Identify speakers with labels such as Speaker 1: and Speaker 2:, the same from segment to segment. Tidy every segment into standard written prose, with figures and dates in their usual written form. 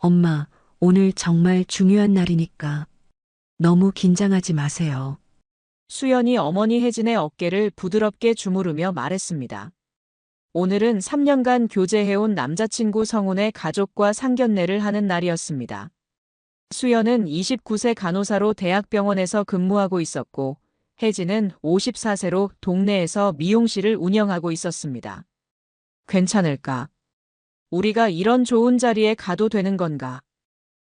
Speaker 1: 엄마, 오늘 정말 중요한 날이니까 너무 긴장하지 마세요.
Speaker 2: 수연이 어머니 혜진의 어깨를 부드럽게 주무르며 말했습니다. 오늘은 3년간 교제해온 남자친구 성훈의 가족과 상견례를 하는 날이었습니다. 수연은 29세 간호사로 대학병원에서 근무하고 있었고, 혜진은 54세로 동네에서 미용실을 운영하고 있었습니다. 괜찮을까? 우리가 이런 좋은 자리에 가도 되는 건가?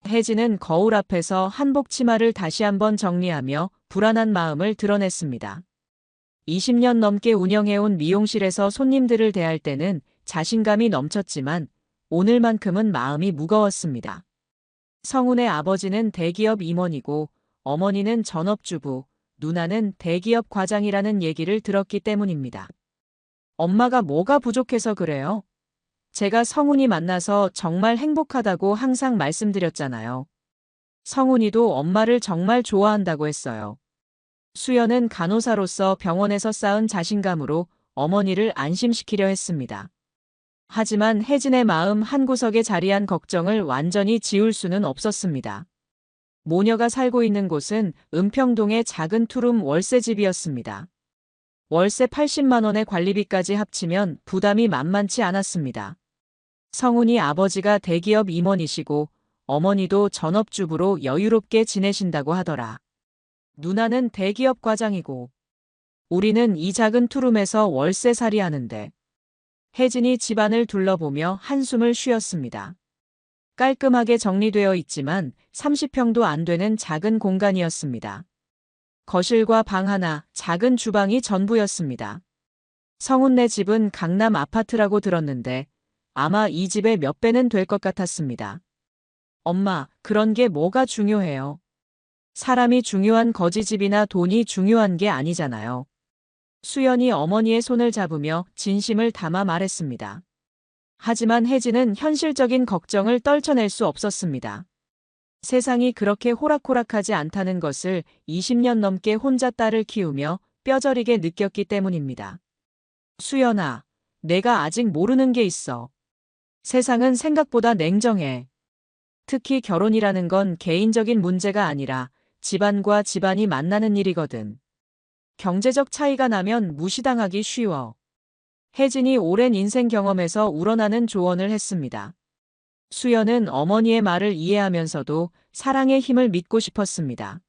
Speaker 2: 혜진은 거울 앞에서 한복 치마를 다시 한번 정리하며 불안한 마음을 드러냈습니다. 20년 넘게 운영해온 미용실에서 손님들을 대할 때는 자신감이 넘쳤지만 오늘만큼은 마음이 무거웠습니다. 성훈의 아버지는 대기업 임원이고 어머니는 전업주부, 누나는 대기업 과장이라는 얘기를 들었기 때문입니다. 엄마가 뭐가 부족해서 그래요? 제가 성훈이 만나서 정말 행복하다고 항상 말씀드렸잖아요. 성훈이도 엄마를 정말 좋아한다고 했어요. 수연은 간호사로서 병원에서 쌓은 자신감으로 어머니를 안심시키려 했습니다. 하지만 혜진의 마음 한구석에 자리한 걱정을 완전히 지울 수는 없었습니다. 모녀가 살고 있는 곳은 은평동의 작은 투룸 월세집이었습니다. 월세 80만 원의 관리비까지 합치면 부담이 만만치 않았습니다. 성훈이 아버지가 대기업 임원이시고 어머니도 전업주부로 여유롭게 지내신다고 하더라. 누나는 대기업 과장이고 우리는 이 작은 투룸에서 월세살이 하는데. 혜진이 집안을 둘러보며 한숨을 쉬었습니다. 깔끔하게 정리되어 있지만 30평도 안 되는 작은 공간이었습니다. 거실과 방 하나, 작은 주방이 전부였습니다. 성훈네 집은 강남 아파트라고 들었는데 아마 이 집의 몇 배는 될 것 같았습니다. 엄마, 그런 게 뭐가 중요해요? 사람이 중요한 거지 집이나 돈이 중요한 게 아니잖아요. 수연이 어머니의 손을 잡으며 진심을 담아 말했습니다. 하지만 혜진은 현실적인 걱정을 떨쳐낼 수 없었습니다. 세상이 그렇게 호락호락하지 않다는 것을 20년 넘게 혼자 딸을 키우며 뼈저리게 느꼈기 때문입니다. 수연아, 내가 아직 모르는 게 있어. 세상은 생각보다 냉정해. 특히 결혼이라는 건 개인적인 문제가 아니라 집안과 집안이 만나는 일이거든. 경제적 차이가 나면 무시당하기 쉬워. 혜진이 오랜 인생 경험에서 우러나는 조언을 했습니다. 수연은 어머니의 말을 이해하면서도 사랑의 힘을 믿고 싶었습니다.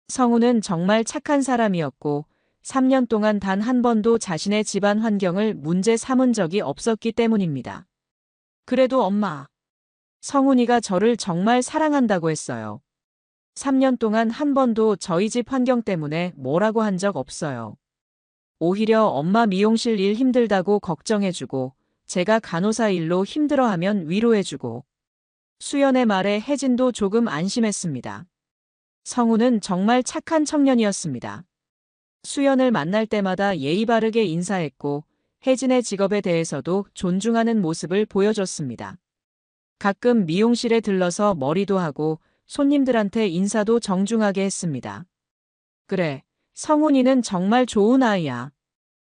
Speaker 2: 성우는 정말 착한 사람이었고 3년 동안 단 한 번도 자신의 집안 환경을 문제 삼은 적이 없었기 때문입니다. 그래도 엄마, 성훈이가 저를 정말 사랑한다고 했어요. 3년 동안 한 번도 저희 집 환경 때문에 뭐라고 한 적 없어요. 오히려 엄마 미용실 일 힘들다고 걱정해주고 제가 간호사 일로 힘들어하면 위로해주고. 수연의 말에 혜진도 조금 안심했습니다. 성우는 정말 착한 청년이었습니다. 수연을 만날 때마다 예의 바르게 인사했고 혜진의 직업에 대해서도 존중하는 모습을 보여줬습니다. 가끔 미용실에 들러서 머리도 하고 손님들한테 인사도 정중하게 했습니다. 그래, 성훈이는 정말 좋은 아이야.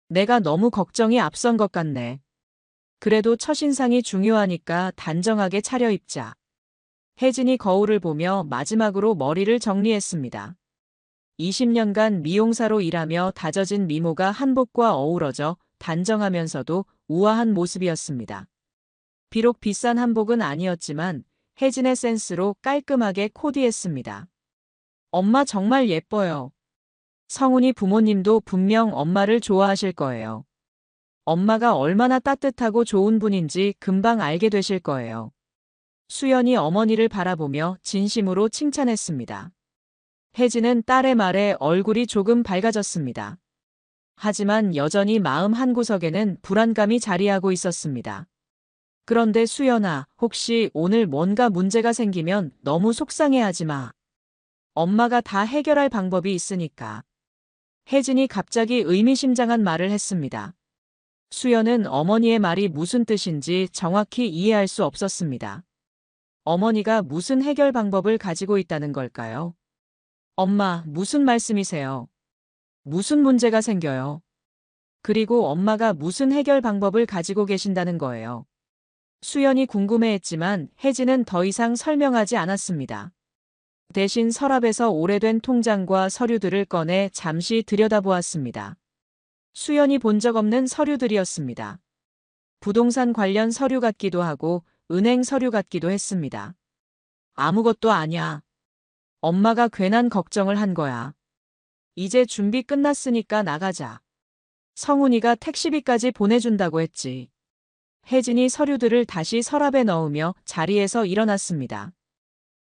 Speaker 2: 내가 너무 걱정이 앞선 것 같네. 그래도 첫인상이 중요하니까 단정하게 차려입자. 혜진이 거울을 보며 마지막으로 머리를 정리했습니다. 20년간 미용사로 일하며 다져진 미모가 한복과 어우러져 단정하면서도 우아한 모습이었습니다. 비록 비싼 한복은 아니었지만 혜진의 센스로 깔끔하게 코디했습니다. 엄마 정말 예뻐요. 성훈이 부모님도 분명 엄마를 좋아하실 거예요. 엄마가 얼마나 따뜻하고 좋은 분인지 금방 알게 되실 거예요. 수연이 어머니를 바라보며 진심으로 칭찬했습니다. 혜진은 딸의 말에 얼굴이 조금 밝아졌습니다. 하지만 여전히 마음 한구석에는 불안감이 자리하고 있었습니다. 그런데 수연아, 혹시 오늘 뭔가 문제가 생기면 너무 속상해하지 마. 엄마가 다 해결할 방법이 있으니까. 혜진이 갑자기 의미심장한 말을 했습니다. 수연은 어머니의 말이 무슨 뜻인지 정확히 이해할 수 없었습니다. 어머니가 무슨 해결 방법을 가지고 있다는 걸까요? 엄마, 무슨 말씀이세요? 무슨 문제가 생겨요? 그리고 엄마가 무슨 해결 방법을 가지고 계신다는 거예요? 수연이 궁금해했지만 혜진은 더 이상 설명하지 않았습니다. 대신 서랍에서 오래된 통장과 서류들을 꺼내 잠시 들여다보았습니다. 수연이 본 적 없는 서류들이었습니다. 부동산 관련 서류 같기도 하고 은행 서류 같기도 했습니다. 아무것도 아냐. 엄마가 괜한 걱정을 한 거야. 이제 준비 끝났으니까 나가자. 성훈이가 택시비까지 보내준다고 했지. 혜진이 서류들을 다시 서랍에 넣으며 자리에서 일어났습니다.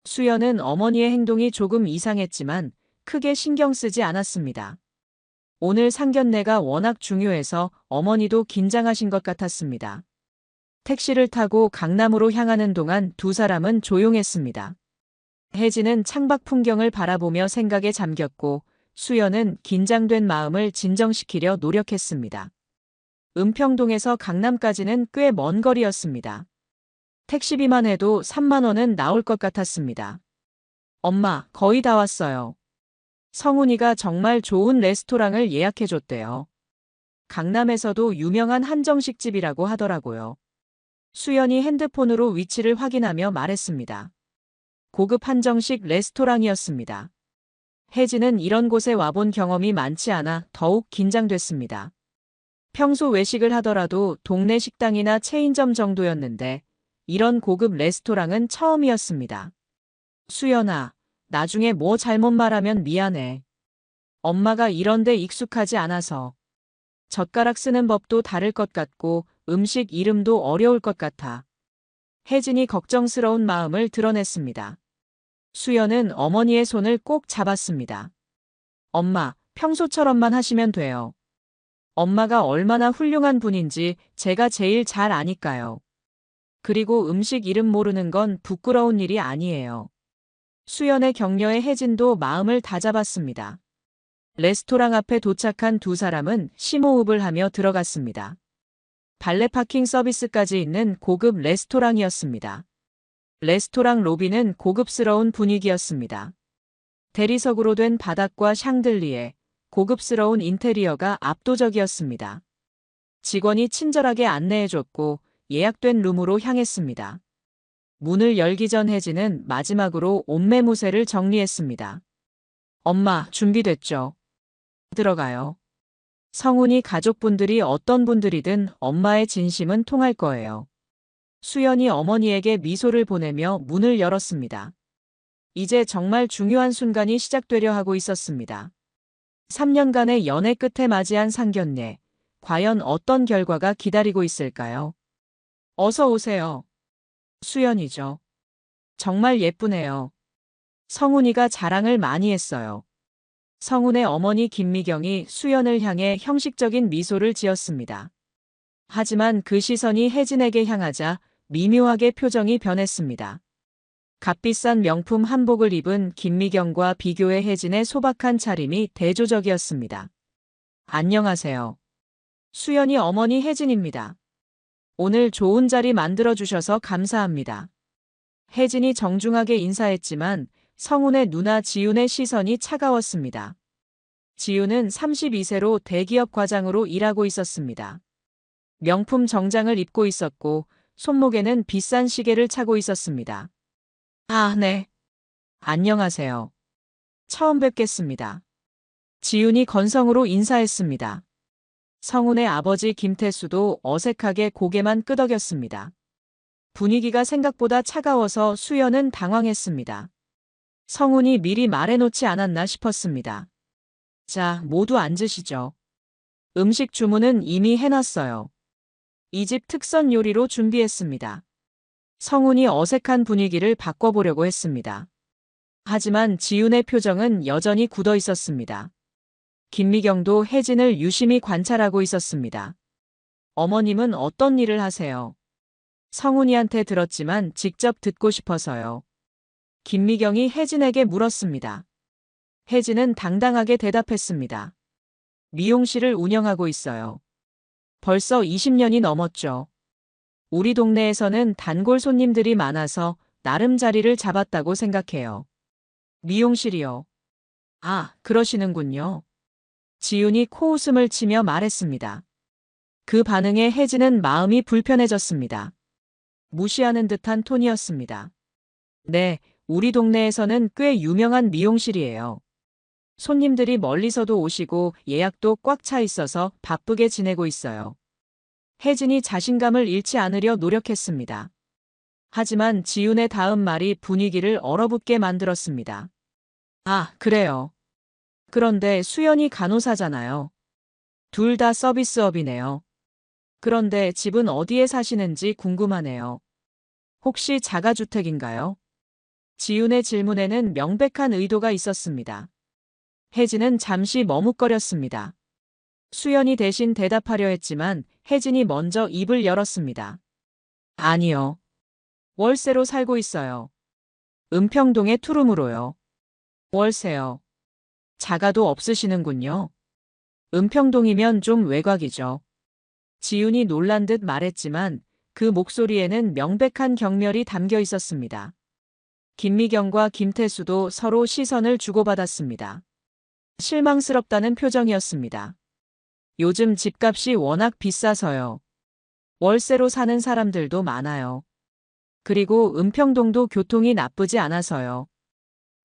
Speaker 2: 수연은 어머니의 행동이 조금 이상했지만 크게 신경 쓰지 않았습니다. 오늘 상견례가 워낙 중요해서 어머니도 긴장하신 것 같았습니다. 택시를 타고 강남으로 향하는 동안 두 사람은 조용했습니다. 혜진은 창밖 풍경을 바라보며 생각에 잠겼고 수연은 긴장된 마음을 진정시키려 노력했습니다. 은평동에서 강남까지는 꽤 먼 거리였습니다. 택시비만 해도 3만 원은 나올 것 같았습니다. 엄마, 거의 다 왔어요. 성훈이가 정말 좋은 레스토랑을 예약해줬대요. 강남에서도 유명한 한정식집이라고 하더라고요. 수연이 핸드폰으로 위치를 확인하며 말했습니다. 고급 한정식 레스토랑이었습니다. 혜진은 이런 곳에 와본 경험이 많지 않아 더욱 긴장됐습니다. 평소 외식을 하더라도 동네 식당이나 체인점 정도였는데 이런 고급 레스토랑은 처음이었습니다. 수연아, 나중에 뭐 잘못 말하면 미안해. 엄마가 이런 데 익숙하지 않아서. 젓가락 쓰는 법도 다를 것 같고 음식 이름도 어려울 것 같아. 혜진이 걱정스러운 마음을 드러냈습니다. 수연은 어머니의 손을 꼭 잡았습니다. 엄마, 평소처럼만 하시면 돼요. 엄마가 얼마나 훌륭한 분인지 제가 제일 잘 아니까요. 그리고 음식 이름 모르는 건 부끄러운 일이 아니에요. 수연의 격려에 혜진도 마음을 다잡았습니다. 레스토랑 앞에 도착한 두 사람은 심호흡을 하며 들어갔습니다. 발레 파킹 서비스까지 있는 고급 레스토랑이었습니다. 레스토랑 로비는 고급스러운 분위기였습니다. 대리석으로 된 바닥과 샹들리에, 고급스러운 인테리어가 압도적이었습니다. 직원이 친절하게 안내해줬고 예약된 룸으로 향했습니다. 문을 열기 전 혜진은 마지막으로 옷매무새를 정리했습니다. 엄마, 준비됐죠? 들어가요. 성훈이 가족분들이 어떤 분들이든 엄마의 진심은 통할 거예요. 수연이 어머니에게 미소를 보내며 문을 열었습니다. 이제 정말 중요한 순간이 시작되려 하고 있었습니다. 3년간의 연애 끝에 맞이한 상견례. 과연 어떤 결과가 기다리고 있을까요? 어서 오세요. 수연이죠. 정말 예쁘네요. 성훈이가 자랑을 많이 했어요. 성훈의 어머니 김미경이 수연을 향해 형식적인 미소를 지었습니다. 하지만 그 시선이 혜진에게 향하자 미묘하게 표정이 변했습니다. 값비싼 명품 한복을 입은 김미경과 비교해 혜진의 소박한 차림이 대조적이었습니다. 안녕하세요. 수연이 어머니 혜진입니다. 오늘 좋은 자리 만들어주셔서 감사합니다. 혜진이 정중하게 인사했지만 성훈의 누나 지윤의 시선이 차가웠습니다. 지윤은 32세로 대기업 과장으로 일하고 있었습니다. 명품 정장을 입고 있었고 손목에는 비싼 시계를 차고 있었습니다. 아, 네. 안녕하세요. 처음 뵙겠습니다. 지윤이 건성으로 인사했습니다. 성훈의 아버지 김태수도 어색하게 고개만 끄덕였습니다. 분위기가 생각보다 차가워서 수연은 당황했습니다. 성훈이 미리 말해놓지 않았나 싶었습니다. 자, 모두 앉으시죠. 음식 주문은 이미 해놨어요. 이 집 특선 요리로 준비했습니다. 성훈이 어색한 분위기를 바꿔보려고 했습니다. 하지만 지윤의 표정은 여전히 굳어 있었습니다. 김미경도 혜진을 유심히 관찰하고 있었습니다. 어머님은 어떤 일을 하세요? 성훈이한테 들었지만 직접 듣고 싶어서요. 김미경이 혜진에게 물었습니다. 혜진은 당당하게 대답했습니다. 미용실을 운영하고 있어요. 벌써 20년이 넘었죠. 우리 동네에서는 단골 손님들이 많아서 나름 자리를 잡았다고 생각해요. 미용실이요. 아, 그러시는군요. 지윤이 코웃음을 치며 말했습니다. 그 반응에 혜진은 마음이 불편해졌습니다. 무시하는 듯한 톤이었습니다. 네, 우리 동네에서는 꽤 유명한 미용실이에요. 손님들이 멀리서도 오시고 예약도 꽉 차 있어서 바쁘게 지내고 있어요. 혜진이 자신감을 잃지 않으려 노력했습니다. 하지만 지윤의 다음 말이 분위기를 얼어붙게 만들었습니다. 아, 그래요. 그런데 수연이 간호사잖아요. 둘 다 서비스업이네요. 그런데 집은 어디에 사시는지 궁금하네요. 혹시 자가주택인가요? 지윤의 질문에는 명백한 의도가 있었습니다. 혜진은 잠시 머뭇거렸습니다. 수연이 대신 대답하려 했지만 혜진이 먼저 입을 열었습니다. 아니요. 월세로 살고 있어요. 은평동의 투룸으로요. 월세요. 자가도 없으시는군요. 은평동이면 좀 외곽이죠. 지윤이 놀란 듯 말했지만 그 목소리에는 명백한 경멸이 담겨 있었습니다. 김미경과 김태수도 서로 시선을 주고받았습니다. 실망스럽다는 표정이었습니다. 요즘 집값이 워낙 비싸서요. 월세로 사는 사람들도 많아요. 그리고 은평동도 교통이 나쁘지 않아서요.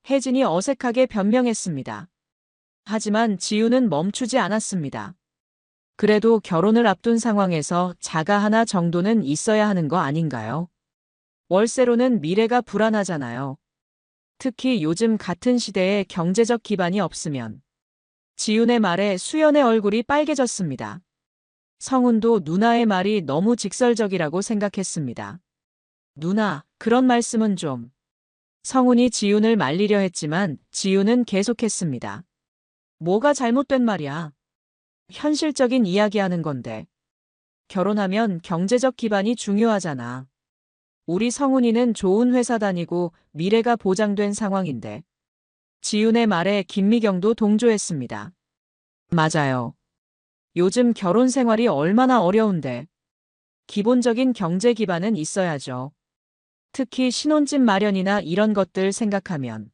Speaker 2: 혜진이 어색하게 변명했습니다. 하지만 지윤은 멈추지 않았습니다. 그래도 결혼을 앞둔 상황에서 자가 하나 정도는 있어야 하는 거 아닌가요? 월세로는 미래가 불안하잖아요. 특히 요즘 같은 시대에 경제적 기반이 없으면. 지윤의 말에 수연의 얼굴이 빨개졌습니다. 성훈도 누나의 말이 너무 직설적이라고 생각했습니다. 누나, 그런 말씀은 좀. 성훈이 지윤을 말리려 했지만 지윤은 계속했습니다. 뭐가 잘못된 말이야? 현실적인 이야기하는 건데. 결혼하면 경제적 기반이 중요하잖아. 우리 성훈이는 좋은 회사 다니고 미래가 보장된 상황인데. 지윤의 말에 김미경도 동조했습니다. 맞아요. 요즘 결혼 생활이 얼마나 어려운데. 기본적인 경제 기반은 있어야죠. 특히 신혼집 마련이나 이런 것들 생각하면.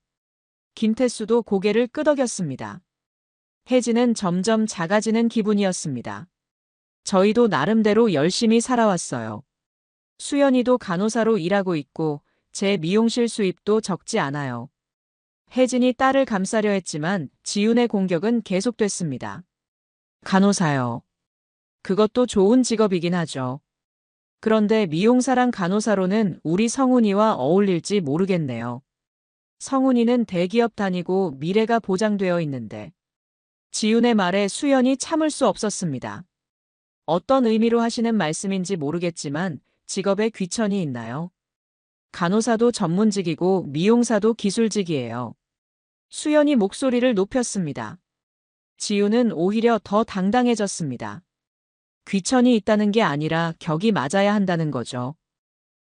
Speaker 2: 김태수도 고개를 끄덕였습니다. 혜진은 점점 작아지는 기분이었습니다. 저희도 나름대로 열심히 살아왔어요. 수연이도 간호사로 일하고 있고 제 미용실 수입도 적지 않아요. 혜진이 딸을 감싸려 했지만 지윤의 공격은 계속됐습니다. 간호사요. 그것도 좋은 직업이긴 하죠. 그런데 미용사랑 간호사로는 우리 성훈이와 어울릴지 모르겠네요. 성훈이는 대기업 다니고 미래가 보장되어 있는데. 지윤의 말에 수연이 참을 수 없었습니다. 어떤 의미로 하시는 말씀인지 모르겠지만 직업에 귀천이 있나요? 간호사도 전문직이고 미용사도 기술직이에요. 수연이 목소리를 높였습니다. 지윤은 오히려 더 당당해졌습니다. 귀천이 있다는 게 아니라 격이 맞아야 한다는 거죠.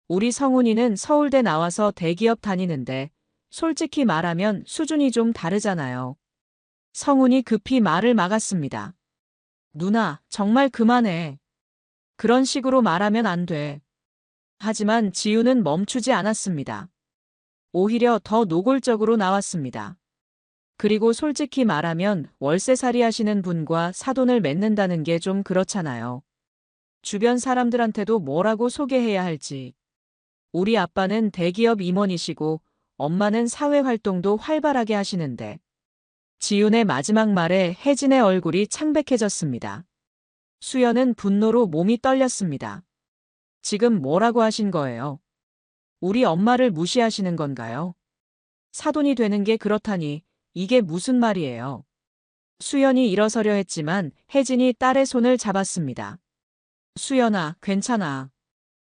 Speaker 2: 우리 성훈이는 서울대 나와서 대기업 다니는데 솔직히 말하면 수준이 좀 다르잖아요. 성훈이 급히 말을 막았습니다. 누나, 정말 그만해. 그런 식으로 말하면 안 돼. 하지만 지윤은 멈추지 않았습니다. 오히려 더 노골적으로 나왔습니다. 그리고 솔직히 말하면 월세살이 하시는 분과 사돈을 맺는다는 게 좀 그렇잖아요. 주변 사람들한테도 뭐라고 소개해야 할지. 우리 아빠는 대기업 임원이시고 엄마는 사회활동도 활발하게 하시는데. 지윤의 마지막 말에 혜진의 얼굴이 창백해졌습니다. 수연은 분노로 몸이 떨렸습니다. 지금 뭐라고 하신 거예요? 우리 엄마를 무시하시는 건가요? 사돈이 되는 게 그렇다니 이게 무슨 말이에요? 수연이 일어서려 했지만 혜진이 딸의 손을 잡았습니다. 수연아, 괜찮아.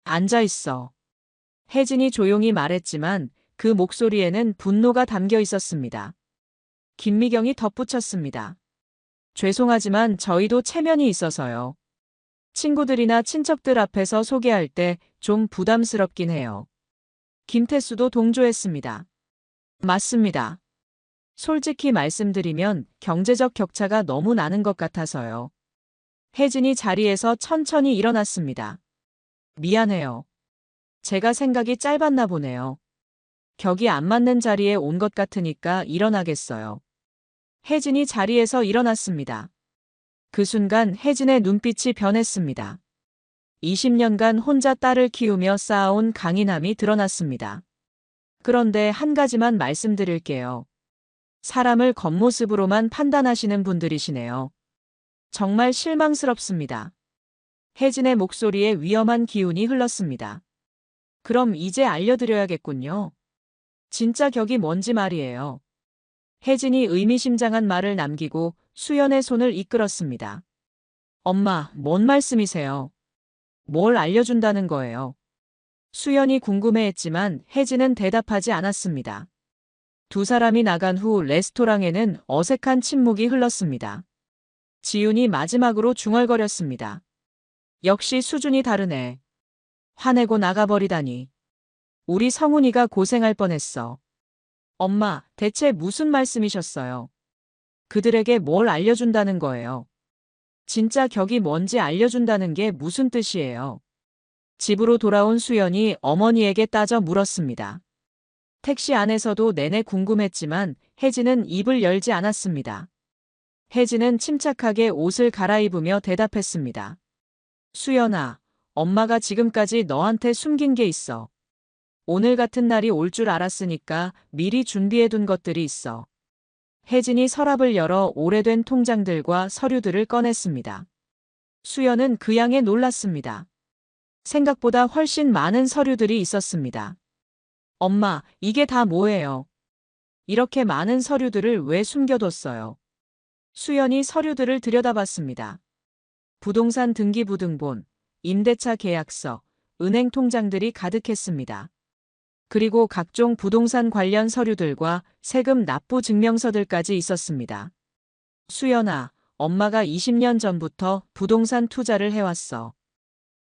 Speaker 2: 앉아 있어. 혜진이 조용히 말했지만 그 목소리에는 분노가 담겨 있었습니다. 김미경이 덧붙였습니다. 죄송하지만 저희도 체면이 있어서요. 친구들이나 친척들 앞에서 소개할 때 좀 부담스럽긴 해요. 김태수도 동조했습니다. 맞습니다. 솔직히 말씀드리면 경제적 격차가 너무 나는 것 같아서요. 혜진이 자리에서 천천히 일어났습니다. 미안해요. 제가 생각이 짧았나 보네요. 격이 안 맞는 자리에 온 것 같으니까 일어나겠어요. 혜진이 자리에서 일어났습니다. 그 순간 혜진의 눈빛이 변했습니다. 20년간 혼자 딸을 키우며 쌓아온 강인함이 드러났습니다. 그런데 한 가지만 말씀드릴게요. 사람을 겉모습으로만 판단하시는 분들이시네요. 정말 실망스럽습니다. 혜진의 목소리에 위험한 기운이 흘렀습니다. 그럼 이제 알려드려야겠군요. 진짜 격이 뭔지 말이에요. 혜진이 의미심장한 말을 남기고 수연의 손을 이끌었습니다. 엄마, 뭔 말씀이세요? 뭘 알려준다는 거예요? 수연이 궁금해했지만 혜진은 대답하지 않았습니다. 두 사람이 나간 후 레스토랑에는 어색한 침묵이 흘렀습니다. 지윤이 마지막으로 중얼거렸습니다. 역시 수준이 다르네. 화내고 나가버리다니. 우리 성훈이가 고생할 뻔했어. 엄마, 대체 무슨 말씀이셨어요? 그들에게 뭘 알려준다는 거예요? 진짜 격이 뭔지 알려준다는 게 무슨 뜻이에요? 집으로 돌아온 수연이 어머니에게 따져 물었습니다. 택시 안에서도 내내 궁금했지만 혜진은 입을 열지 않았습니다. 혜진은 침착하게 옷을 갈아입으며 대답했습니다. 수연아, 엄마가 지금까지 너한테 숨긴 게 있어. 오늘 같은 날이 올 줄 알았으니까 미리 준비해둔 것들이 있어. 혜진이 서랍을 열어 오래된 통장들과 서류들을 꺼냈습니다. 수연은 그 양에 놀랐습니다. 생각보다 훨씬 많은 서류들이 있었습니다. 엄마, 이게 다 뭐예요? 이렇게 많은 서류들을 왜 숨겨뒀어요? 수연이 서류들을 들여다봤습니다. 부동산 등기부등본, 임대차 계약서, 은행 통장들이 가득했습니다. 그리고 각종 부동산 관련 서류들과 세금 납부 증명서들까지 있었습니다. 수연아, 엄마가 20년 전부터 부동산 투자를 해왔어.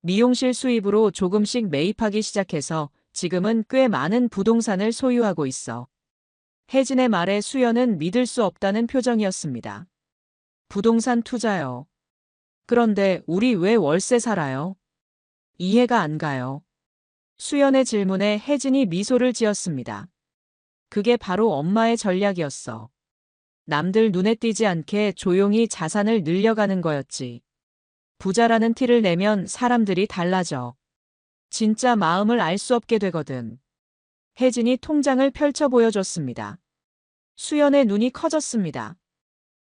Speaker 2: 미용실 수입으로 조금씩 매입하기 시작해서 지금은 꽤 많은 부동산을 소유하고 있어. 혜진의 말에 수연은 믿을 수 없다는 표정이었습니다. 부동산 투자요. 그런데 우리 왜 월세 살아요? 이해가 안 가요. 수연의 질문에 혜진이 미소를 지었습니다. 그게 바로 엄마의 전략이었어. 남들 눈에 띄지 않게 조용히 자산을 늘려가는 거였지. 부자라는 티를 내면 사람들이 달라져. 진짜 마음을 알 수 없게 되거든. 혜진이 통장을 펼쳐 보여줬습니다. 수연의 눈이 커졌습니다.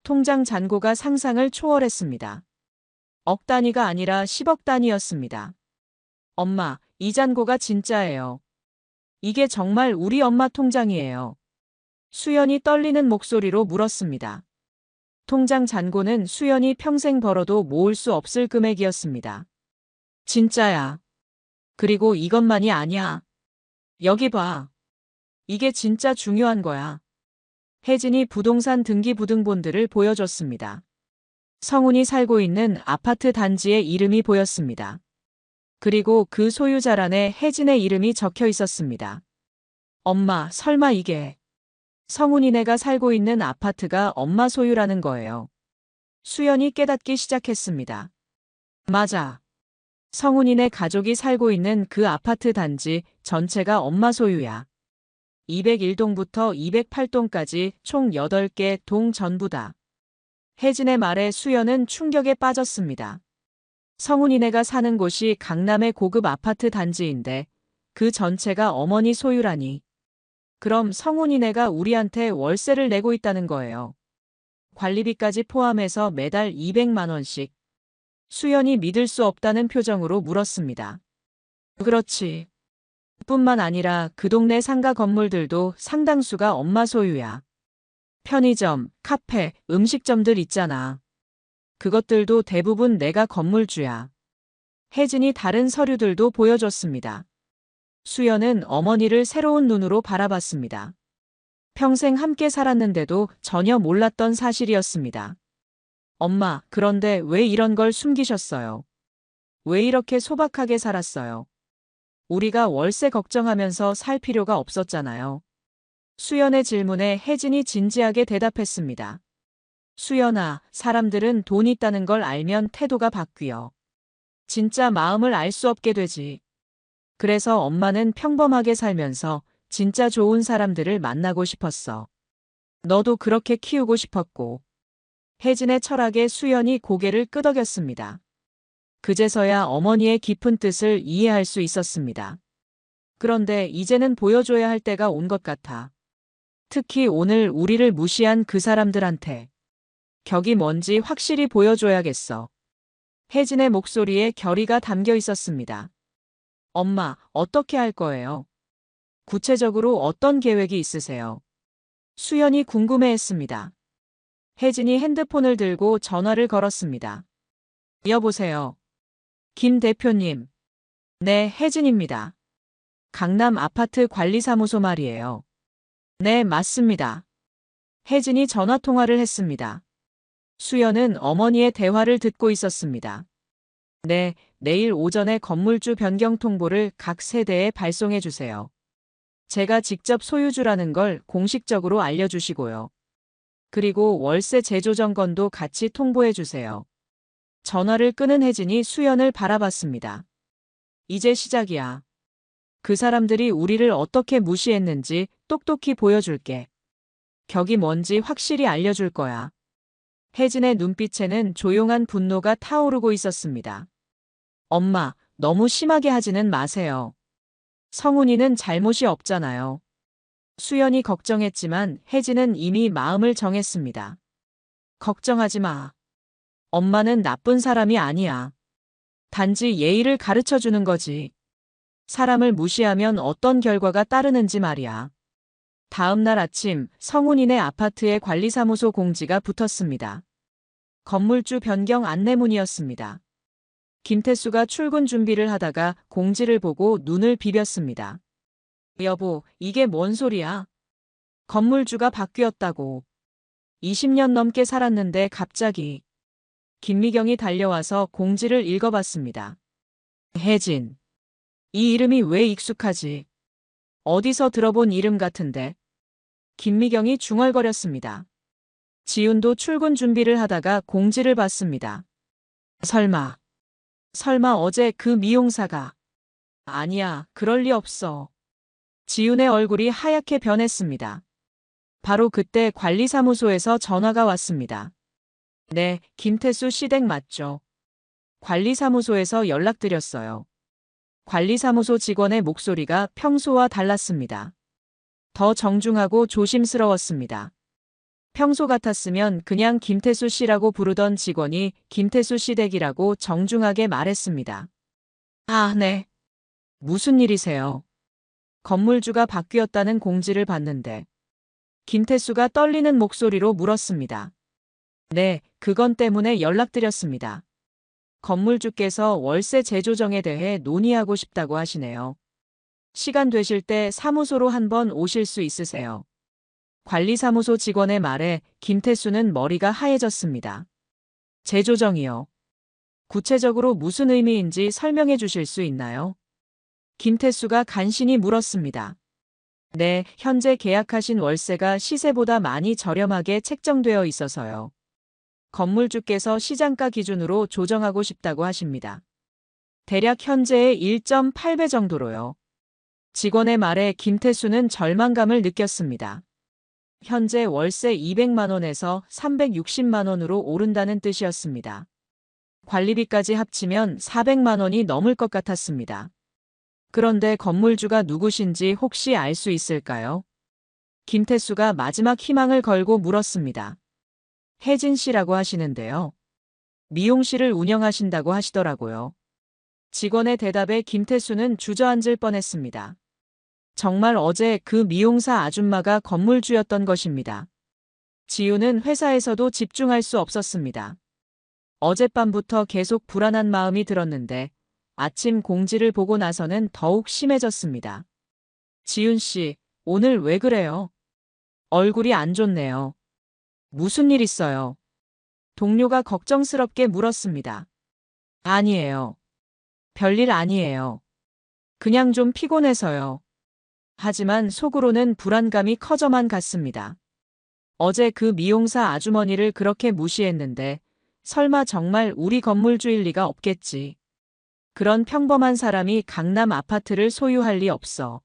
Speaker 2: 통장 잔고가 상상을 초월했습니다. 억 단위가 아니라 10억 단위였습니다. 엄마, 이 잔고가 진짜예요. 이게 정말 우리 엄마 통장이에요. 수연이 떨리는 목소리로 물었습니다. 통장 잔고는 수연이 평생 벌어도 모을 수 없을 금액이었습니다. 진짜야. 그리고 이것만이 아니야. 여기 봐. 이게 진짜 중요한 거야. 혜진이 부동산 등기부등본들을 보여줬습니다. 성훈이 살고 있는 아파트 단지의 이름이 보였습니다. 그리고 그 소유자란에 혜진의 이름이 적혀 있었습니다. 엄마, 설마 이게 성훈이네가 살고 있는 아파트가 엄마 소유라는 거예요. 수연이 깨닫기 시작했습니다. 맞아. 성훈이네 가족이 살고 있는 그 아파트 단지 전체가 엄마 소유야. 201동부터 208동까지 총 8개 동 전부 다. 혜진의 말에 수연은 충격에 빠졌습니다. 성훈이네가 사는 곳이 강남의 고급 아파트 단지인데 그 전체가 어머니 소유라니. 그럼 성훈이네가 우리한테 월세를 내고 있다는 거예요. 관리비까지 포함해서 매달 200만 원씩. 수연이 믿을 수 없다는 표정으로 물었습니다. 그렇지. 뿐만 아니라 그 동네 상가 건물들도 상당수가 엄마 소유야. 편의점, 카페, 음식점들 있잖아. 그것들도 대부분 내가 건물주야. 혜진이 다른 서류들도 보여줬습니다. 수연은 어머니를 새로운 눈으로 바라봤습니다. 평생 함께 살았는데도 전혀 몰랐던 사실이었습니다. 엄마, 그런데 왜 이런 걸 숨기셨어요? 왜 이렇게 소박하게 살았어요? 우리가 월세 걱정하면서 살 필요가 없었잖아요. 수연의 질문에 혜진이 진지하게 대답했습니다. 수연아, 사람들은 돈 있다는 걸 알면 태도가 바뀌어. 진짜 마음을 알 수 없게 되지. 그래서 엄마는 평범하게 살면서 진짜 좋은 사람들을 만나고 싶었어. 너도 그렇게 키우고 싶었고. 혜진의 철학에 수연이 고개를 끄덕였습니다. 그제서야 어머니의 깊은 뜻을 이해할 수 있었습니다. 그런데 이제는 보여줘야 할 때가 온 것 같아. 특히 오늘 우리를 무시한 그 사람들한테 격이 뭔지 확실히 보여줘야겠어. 혜진의 목소리에 결의가 담겨 있었습니다. 엄마, 어떻게 할 거예요? 구체적으로 어떤 계획이 있으세요? 수연이 궁금해했습니다. 혜진이 핸드폰을 들고 전화를 걸었습니다. 여보세요. 김 대표님. 네, 혜진입니다. 강남 아파트 관리사무소 말이에요. 네, 맞습니다. 혜진이 전화 통화를 했습니다. 수연은 어머니의 대화를 듣고 있었습니다. 네, 내일 오전에 건물주 변경 통보를 각 세대에 발송해 주세요. 제가 직접 소유주라는 걸 공식적으로 알려주시고요. 그리고 월세 재조정건도 같이 통보해 주세요. 전화를 끊은 혜진이 수연을 바라봤습니다. 이제 시작이야. 그 사람들이 우리를 어떻게 무시했는지 똑똑히 보여줄게. 격이 뭔지 확실히 알려줄 거야. 혜진의 눈빛에는 조용한 분노가 타오르고 있었습니다. 엄마, 너무 심하게 하지는 마세요. 성훈이는 잘못이 없잖아요. 수연이 걱정했지만 혜진은 이미 마음을 정했습니다. 걱정하지 마. 엄마는 나쁜 사람이 아니야. 단지 예의를 가르쳐 주는 거지. 사람을 무시하면 어떤 결과가 따르는지 말이야. 다음 날 아침 성훈이네 아파트에 관리사무소 공지가 붙었습니다. 건물주 변경 안내문이었습니다. 김태수가 출근 준비를 하다가 공지를 보고 눈을 비볐습니다. 여보, 이게 뭔 소리야? 건물주가 바뀌었다고. 20년 넘게 살았는데 갑자기. 김미경이 달려와서 공지를 읽어봤습니다. 혜진. 이 이름이 왜 익숙하지? 어디서 들어본 이름 같은데? 김미경이 중얼거렸습니다. 지훈도 출근 준비를 하다가 공지를 봤습니다. 설마 어제 그 미용사가. 아니야, 그럴 리 없어. 지훈의 얼굴이 하얗게 변했습니다. 바로 그때 관리사무소에서 전화가 왔습니다. 네, 김태수 씨댁 맞죠? 관리사무소에서 연락드렸어요. 관리사무소 직원의 목소리가 평소와 달랐습니다. 더 정중하고 조심스러웠습니다. 평소 같았으면 그냥 김태수 씨라고 부르던 직원이 김태수 씨 댁이라고 정중하게 말했습니다. 아, 네. 무슨 일이세요? 건물주가 바뀌었다는 공지를 봤는데. 김태수가 떨리는 목소리로 물었습니다. 네, 그건 때문에 연락드렸습니다. 건물주께서 월세 재조정에 대해 논의하고 싶다고 하시네요. 시간 되실 때 사무소로 한번 오실 수 있으세요? 관리사무소 직원의 말에 김태수는 머리가 하얘졌습니다. 재조정이요. 구체적으로 무슨 의미인지 설명해 주실 수 있나요? 김태수가 간신히 물었습니다. 네, 현재 계약하신 월세가 시세보다 많이 저렴하게 책정되어 있어서요. 건물주께서 시장가 기준으로 조정하고 싶다고 하십니다. 대략 현재의 1.8배 정도로요. 직원의 말에 김태수는 절망감을 느꼈습니다. 현재 월세 200만 원에서 360만 원으로 오른다는 뜻이었습니다. 관리비까지 합치면 400만 원이 넘을 것 같았습니다. 그런데 건물주가 누구신지 혹시 알 수 있을까요? 김태수가 마지막 희망을 걸고 물었습니다. 혜진 씨라고 하시는데요. 미용실을 운영하신다고 하시더라고요. 직원의 대답에 김태수는 주저앉을 뻔했습니다. 정말 어제 그 미용사 아줌마가 건물주였던 것입니다. 지우는 회사에서도 집중할 수 없었습니다. 어젯밤부터 계속 불안한 마음이 들었는데 아침 공지를 보고 나서는 더욱 심해졌습니다. 지훈 씨, 오늘 왜 그래요? 얼굴이 안 좋네요. 무슨 일 있어요? 동료가 걱정스럽게 물었습니다. 아니에요. 별일 아니에요. 그냥 좀 피곤해서요. 하지만 속으로는 불안감이 커져만 갔습니다. 어제 그 미용사 아주머니를 그렇게 무시했는데 설마 정말 우리 건물주일 리가 없겠지. 그런 평범한 사람이 강남 아파트를 소유할 리 없어.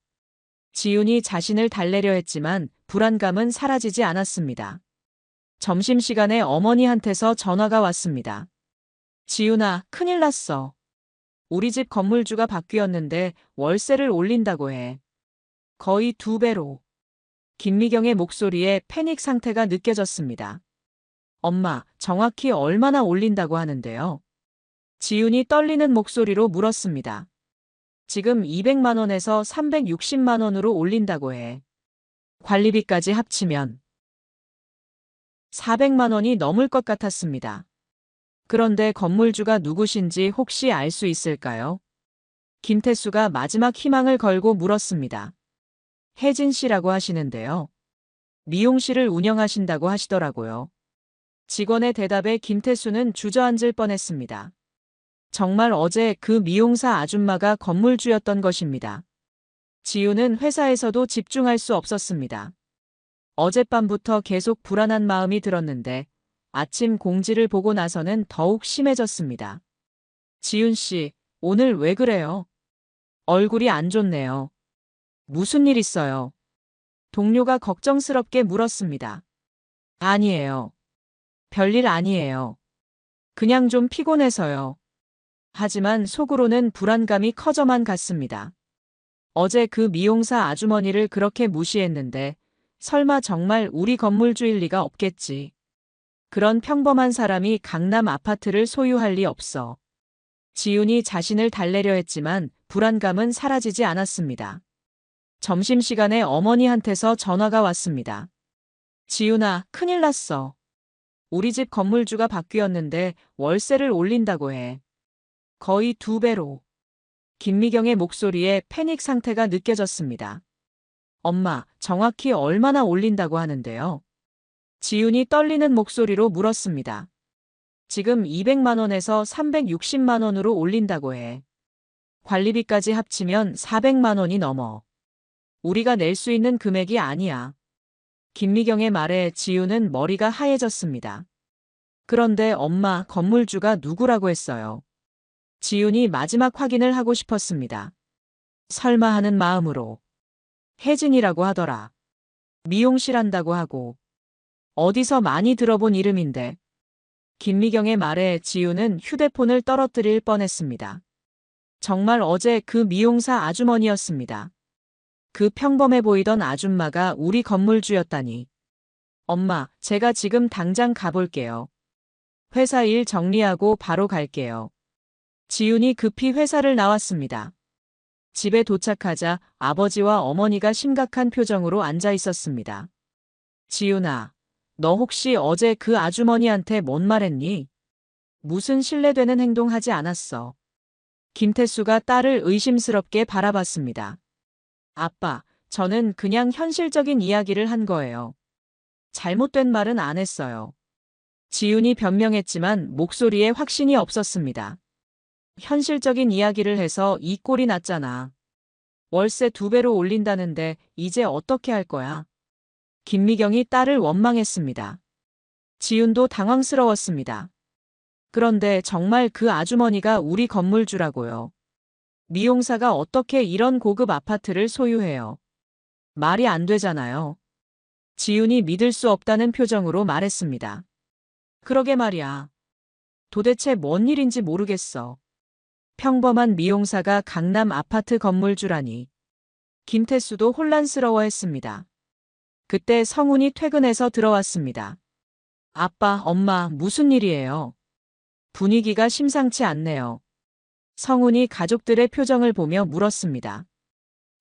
Speaker 2: 지훈이 자신을 달래려 했지만 불안감은 사라지지 않았습니다. 점심시간에 어머니한테서 전화가 왔습니다. 지윤아, 큰일 났어. 우리 집 건물주가 바뀌었는데 월세를 올린다고 해. 거의 2배로. 김미경의 목소리에 패닉 상태가 느껴졌습니다. 엄마, 정확히 얼마나 올린다고 하는데요? 지윤이 떨리는 목소리로 물었습니다. 지금 200만 원에서 360만 원으로 올린다고 해. 관리비까지 합치면 400만 원이 넘을 것 같았습니다. 그런데 건물주가 누구신지 혹시 알 수 있을까요? 김태수가 마지막 희망을 걸고 물었습니다. 혜진 씨라고 하시는데요. 미용실을 운영하신다고 하시더라고요. 직원의 대답에 김태수는 주저앉을 뻔했습니다. 정말 어제 그 미용사 아줌마가 건물주였던 것입니다. 지우는 회사에서도 집중할 수 없었습니다. 어젯밤부터 계속 불안한 마음이 들었는데 아침 공지를 보고 나서는 더욱 심해졌습니다. 지윤 씨, 오늘 왜 그래요? 얼굴이 안 좋네요. 무슨 일 있어요? 동료가 걱정스럽게 물었습니다. 아니에요. 별일 아니에요. 그냥 좀 피곤해서요. 하지만 속으로는 불안감이 커져만 갔습니다. 어제 그 미용사 아주머니를 그렇게 무시했는데 설마 정말 우리 건물주일 리가 없겠지. 그런 평범한 사람이 강남 아파트를 소유할 리 없어. 지윤이 자신을 달래려 했지만 불안감은 사라지지 않았습니다. 점심시간에 어머니한테서 전화가 왔습니다. 지윤아, 큰일 났어. 우리 집 건물주가 바뀌었는데 월세를 올린다고 해. 거의 2배로. 김미경의 목소리에 패닉 상태가 느껴졌습니다. 엄마, 정확히 얼마나 올린다고 하는데요? 지윤이 떨리는 목소리로 물었습니다. 지금 200만 원에서 360만 원으로 올린다고 해. 관리비까지 합치면 400만 원이 넘어. 우리가 낼 수 있는 금액이 아니야. 김미경의 말에 지윤은 머리가 하얘졌습니다. 그런데 엄마, 건물주가 누구라고 했어요? 지윤이 마지막 확인을 하고 싶었습니다. 설마 하는 마음으로. 혜진이라고 하더라. 미용실 한다고 하고. 어디서 많이 들어본 이름인데. 김미경의 말에 지윤은 휴대폰을 떨어뜨릴 뻔했습니다. 정말 어제 그 미용사 아주머니였습니다. 그 평범해 보이던 아줌마가 우리 건물주였다니. 엄마, 제가 지금 당장 가볼게요. 회사 일 정리하고 바로 갈게요. 지윤이 급히 회사를 나왔습니다. 집에 도착하자 아버지와 어머니가 심각한 표정으로 앉아 있었습니다. 지윤아, 너 혹시 어제 그 아주머니한테 뭔 말했니? 무슨 신뢰되는 행동하지 않았어. 김태수가 딸을 의심스럽게 바라봤습니다. 아빠, 저는 그냥 현실적인 이야기를 한 거예요. 잘못된 말은 안 했어요. 지윤이 변명했지만 목소리에 확신이 없었습니다. 현실적인 이야기를 해서 이 꼴이 났잖아. 월세 2배로 올린다는데 이제 어떻게 할 거야? 김미경이 딸을 원망했습니다. 지윤도 당황스러웠습니다. 그런데 정말 그 아주머니가 우리 건물주라고요. 미용사가 어떻게 이런 고급 아파트를 소유해요? 말이 안 되잖아요. 지윤이 믿을 수 없다는 표정으로 말했습니다. 그러게 말이야. 도대체 뭔 일인지 모르겠어. 평범한 미용사가 강남 아파트 건물주라니. 김태수도 혼란스러워했습니다. 그때 성훈이 퇴근해서 들어왔습니다. 아빠, 엄마, 무슨 일이에요? 분위기가 심상치 않네요. 성훈이 가족들의 표정을 보며 물었습니다.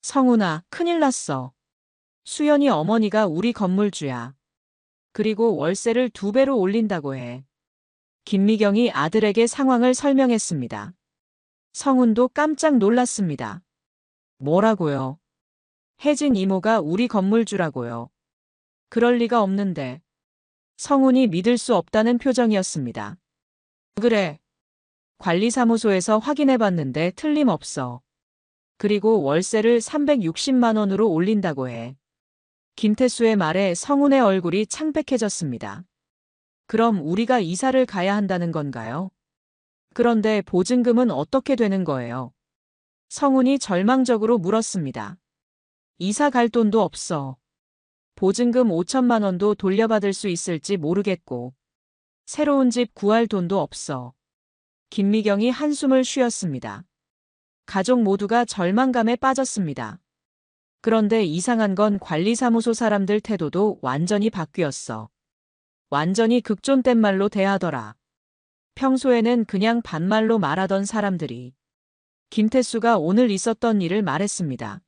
Speaker 2: 성훈아, 큰일 났어. 수연이 어머니가 우리 건물주야. 그리고 월세를 2배로 올린다고 해. 김미경이 아들에게 상황을 설명했습니다. 성훈도 깜짝 놀랐습니다. 뭐라고요? 혜진 이모가 우리 건물주라고요. 그럴 리가 없는데. 성훈이 믿을 수 없다는 표정이었습니다. 그래. 관리사무소에서 확인해봤는데 틀림없어. 그리고 월세를 360만 원으로 올린다고 해. 김태수의 말에 성훈의 얼굴이 창백해졌습니다. 그럼 우리가 이사를 가야 한다는 건가요? 그런데 보증금은 어떻게 되는 거예요? 성훈이 절망적으로 물었습니다. 이사 갈 돈도 없어. 보증금 5천만 원도 돌려받을 수 있을지 모르겠고. 새로운 집 구할 돈도 없어. 김미경이 한숨을 쉬었습니다. 가족 모두가 절망감에 빠졌습니다. 그런데 이상한 건 관리사무소 사람들 태도도 완전히 바뀌었어. 완전히 극존댓 말로 대하더라. 평소에는 그냥 반말로 말하던 사람들이 김태수가 오늘 있었던 일을 말했습니다.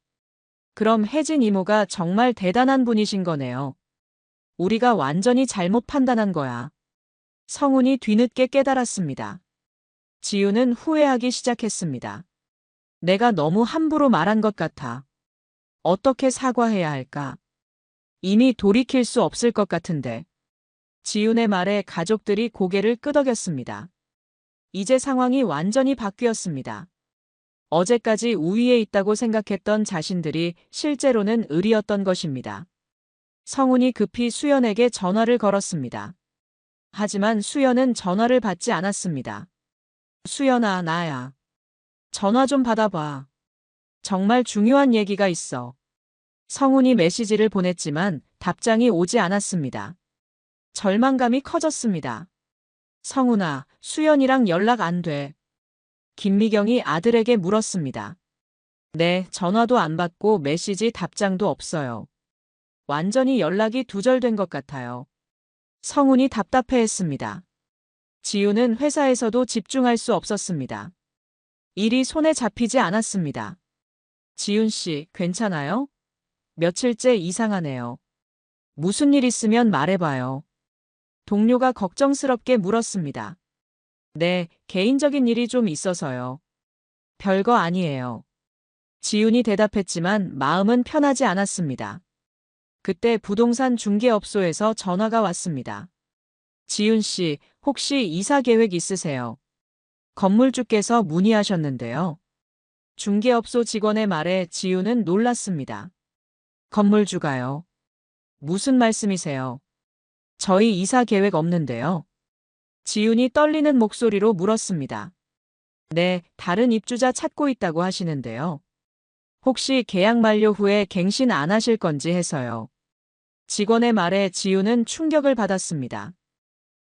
Speaker 2: 그럼 혜진 이모가 정말 대단한 분이신 거네요. 우리가 완전히 잘못 판단한 거야. 성훈이 뒤늦게 깨달았습니다. 지우는 후회하기 시작했습니다. 내가 너무 함부로 말한 것 같아. 어떻게 사과해야 할까? 이미 돌이킬 수 없을 것 같은데. 지훈의 말에 가족들이 고개를 끄덕였습니다. 이제 상황이 완전히 바뀌었습니다. 어제까지 우위에 있다고 생각했던 자신들이 실제로는 을이었던 것입니다. 성훈이 급히 수연에게 전화를 걸었습니다. 하지만 수연은 전화를 받지 않았습니다. 수연아, 나야. 전화 좀 받아봐. 정말 중요한 얘기가 있어. 성훈이 메시지를 보냈지만 답장이 오지 않았습니다. 절망감이 커졌습니다. 성훈아, 수연이랑 연락 안 돼. 김미경이 아들에게 물었습니다. 네, 전화도 안 받고 메시지 답장도 없어요. 완전히 연락이 두절된 것 같아요. 성훈이 답답해했습니다. 지우는 회사에서도 집중할 수 없었습니다. 일이 손에 잡히지 않았습니다. 지훈 씨, 괜찮아요? 며칠째 이상하네요. 무슨 일 있으면 말해봐요. 동료가 걱정스럽게 물었습니다. 네, 개인적인 일이 좀 있어서요. 별거 아니에요. 지훈이 대답했지만 마음은 편하지 않았습니다. 그때 부동산 중개업소에서 전화가 왔습니다. 지훈 씨, 혹시 이사 계획 있으세요? 건물주께서 문의하셨는데요. 중개업소 직원의 말에 지훈은 놀랐습니다. 건물주가요? 무슨 말씀이세요? 저희 이사 계획 없는데요. 지훈이 떨리는 목소리로 물었습니다. 네, 다른 입주자 찾고 있다고 하시는데요. 혹시 계약 만료 후에 갱신 안 하실 건지 해서요. 직원의 말에 지훈은 충격을 받았습니다.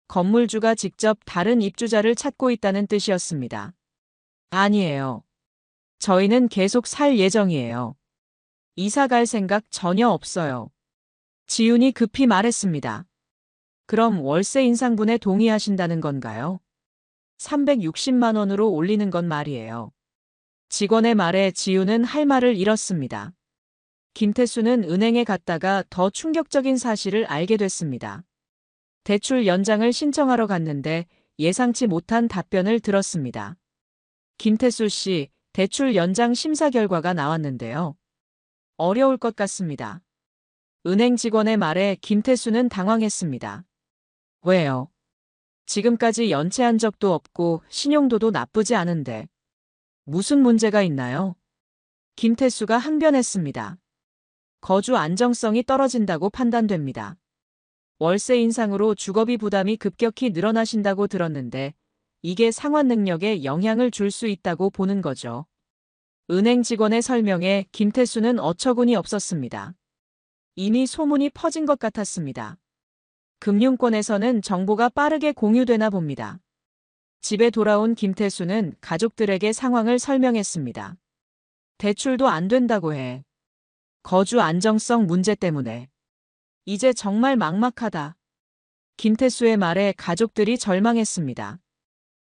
Speaker 2: 건물주가 직접 다른 입주자를 찾고 있다는 뜻이었습니다. 아니에요. 저희는 계속 살 예정이에요. 이사 갈 생각 전혀 없어요. 지훈이 급히 말했습니다. 그럼 월세 인상분에 동의하신다는 건가요? 360만 원으로 올리는 건 말이에요. 직원의 말에 지훈은 할 말을 잃었습니다. 김태수는 은행에 갔다가 더 충격적인 사실을 알게 됐습니다. 대출 연장을 신청하러 갔는데 예상치 못한 답변을 들었습니다. 김태수 씨, 대출 연장 심사 결과가 나왔는데요. 어려울 것 같습니다. 은행 직원의 말에 김태수는 당황했습니다. 왜요? 지금까지 연체한 적도 없고 신용도도 나쁘지 않은데 무슨 문제가 있나요? 김태수가 항변했습니다. 거주 안정성이 떨어진다고 판단됩니다. 월세 인상으로 주거비 부담이 급격히 늘어나신다고 들었는데 이게 상환 능력에 영향을 줄 수 있다고 보는 거죠. 은행 직원의 설명에 김태수는 어처구니 없었습니다. 이미 소문이 퍼진 것 같았습니다. 금융권에서는 정보가 빠르게 공유되나 봅니다. 집에 돌아온 김태수는 가족들에게 상황을 설명했습니다. 대출도 안 된다고 해. 거주 안정성 문제 때문에. 이제 정말 막막하다. 김태수의 말에 가족들이 절망했습니다.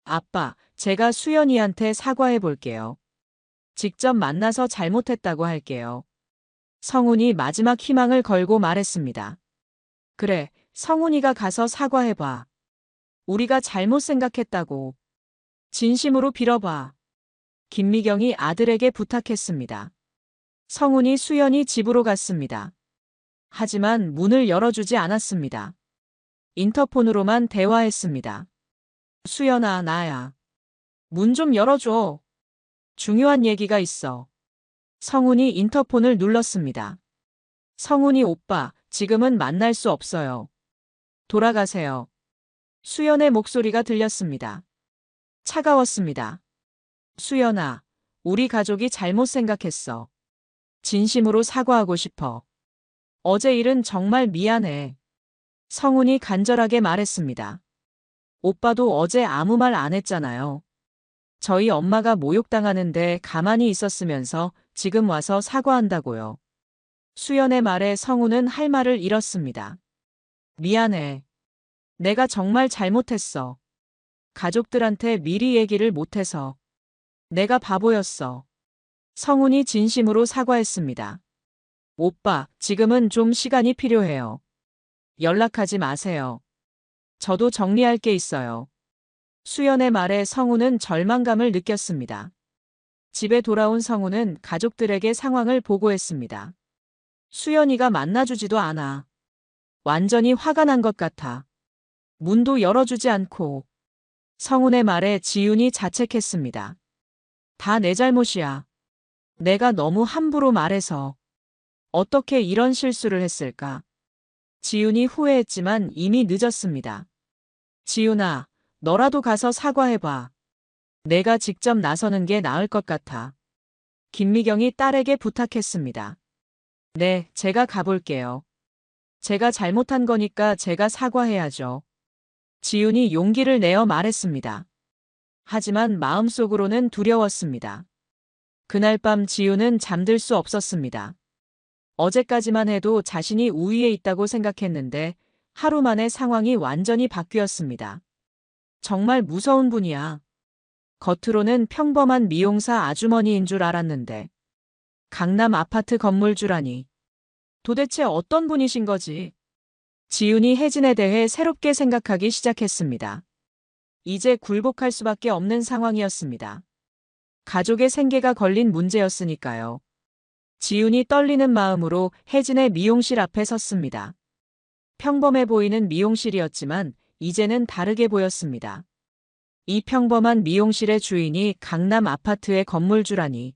Speaker 2: 아빠, 제가 수연이한테 사과해 볼게요. 직접 만나서 잘못했다고 할게요. 성훈이 마지막 희망을 걸고 말했습니다. 그래, 성훈이가 가서 사과해봐. 우리가 잘못 생각했다고. 진심으로 빌어봐. 김미경이 아들에게 부탁했습니다. 성훈이 수연이 집으로 갔습니다. 하지만 문을 열어주지 않았습니다. 인터폰으로만 대화했습니다. 수연아, 나야. 문 좀 열어줘. 중요한 얘기가 있어. 성훈이 인터폰을 눌렀습니다. 성훈이 오빠, 지금은 만날 수 없어요. 돌아가세요. 수연의 목소리가 들렸습니다. 차가웠습니다. 수연아, 우리 가족이 잘못 생각했어. 진심으로 사과하고 싶어. 어제 일은 정말 미안해. 성훈이 간절하게 말했습니다. 오빠도 어제 아무 말 안 했잖아요. 저희 엄마가 모욕당하는데 가만히 있었으면서 지금 와서 사과한다고요. 수연의 말에 성우는 할 말을 잃었습니다. 미안해. 내가 정말 잘못했어. 가족들한테 미리 얘기를 못해서. 내가 바보였어. 성훈이 진심으로 사과했습니다. 오빠, 지금은 좀 시간이 필요해요. 연락하지 마세요. 저도 정리할 게 있어요. 수연의 말에 성우는 절망감을 느꼈습니다. 집에 돌아온 성우는 가족들에게 상황을 보고했습니다. 수연이가 만나주지도 않아. 완전히 화가 난 것 같아. 문도 열어주지 않고. 성훈의 말에 지윤이 자책했습니다. 다 내 잘못이야. 내가 너무 함부로 말해서. 어떻게 이런 실수를 했을까? 지윤이 후회했지만 이미 늦었습니다. 지윤아, 너라도 가서 사과해봐. 내가 직접 나서는 게 나을 것 같아. 김미경이 딸에게 부탁했습니다. 네, 제가 가볼게요. 제가 잘못한 거니까 제가 사과해야죠. 지윤이 용기를 내어 말했습니다. 하지만 마음속으로는 두려웠습니다. 그날 밤 지윤은 잠들 수 없었습니다. 어제까지만 해도 자신이 우위에 있다고 생각했는데 하루 만에 상황이 완전히 바뀌었습니다. 정말 무서운 분이야. 겉으로는 평범한 미용사 아주머니인 줄 알았는데 강남 아파트 건물주라니. 도대체 어떤 분이신 거지? 지윤이 혜진에 대해 새롭게 생각하기 시작했습니다. 이제 굴복할 수밖에 없는 상황이었습니다. 가족의 생계가 걸린 문제였으니까요. 지윤이 떨리는 마음으로 혜진의 미용실 앞에 섰습니다. 평범해 보이는 미용실이었지만 이제는 다르게 보였습니다. 이 평범한 미용실의 주인이 강남 아파트의 건물주라니.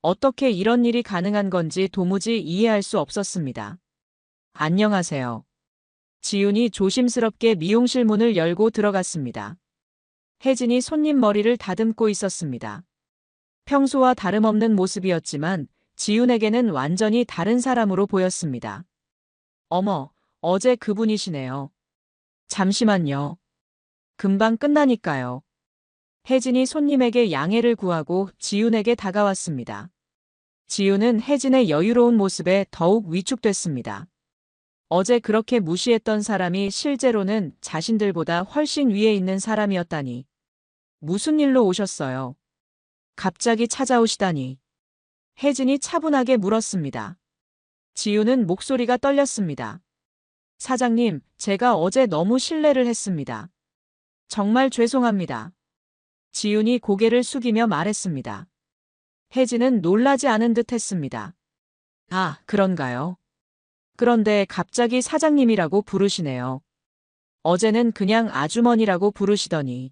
Speaker 2: 어떻게 이런 일이 가능한 건지 도무지 이해할 수 없었습니다. 안녕하세요. 지윤이 조심스럽게 미용실 문을 열고 들어갔습니다. 혜진이 손님 머리를 다듬고 있었습니다. 평소와 다름없는 모습이었지만 지윤에게는 완전히 다른 사람으로 보였습니다. 어머, 어제 그분이시네요. 잠시만요. 금방 끝나니까요. 혜진이 손님에게 양해를 구하고 지윤에게 다가왔습니다. 지윤은 혜진의 여유로운 모습에 더욱 위축됐습니다. 어제 그렇게 무시했던 사람이 실제로는 자신들보다 훨씬 위에 있는 사람이었다니. 무슨 일로 오셨어요? 갑자기 찾아오시다니. 혜진이 차분하게 물었습니다. 지윤은 목소리가 떨렸습니다. 사장님, 제가 어제 너무 실례를 했습니다. 정말 죄송합니다. 지윤이 고개를 숙이며 말했습니다. 혜진은 놀라지 않은 듯 했습니다. 아, 그런가요? 그런데 갑자기 사장님이라고 부르시네요. 어제는 그냥 아주머니라고 부르시더니.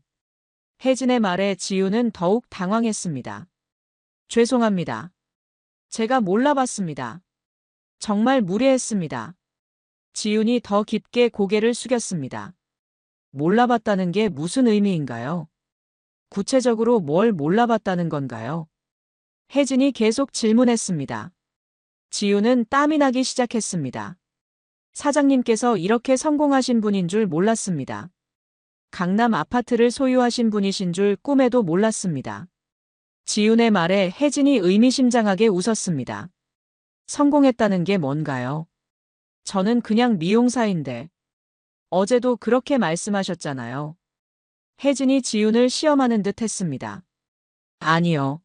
Speaker 2: 혜진의 말에 지윤은 더욱 당황했습니다. 죄송합니다. 제가 몰라봤습니다. 정말 무례했습니다. 지윤이 더 깊게 고개를 숙였습니다. 몰라봤다는 게 무슨 의미인가요? 구체적으로 뭘 몰라봤다는 건가요? 혜진이 계속 질문했습니다. 지윤은 땀이 나기 시작했습니다. 사장님께서 이렇게 성공하신 분인 줄 몰랐습니다. 강남 아파트를 소유하신 분이신 줄 꿈에도 몰랐습니다. 지윤의 말에 혜진이 의미심장하게 웃었습니다. 성공했다는 게 뭔가요? 저는 그냥 미용사인데. 어제도 그렇게 말씀하셨잖아요. 혜진이 지윤을 시험하는 듯 했습니다. 아니요.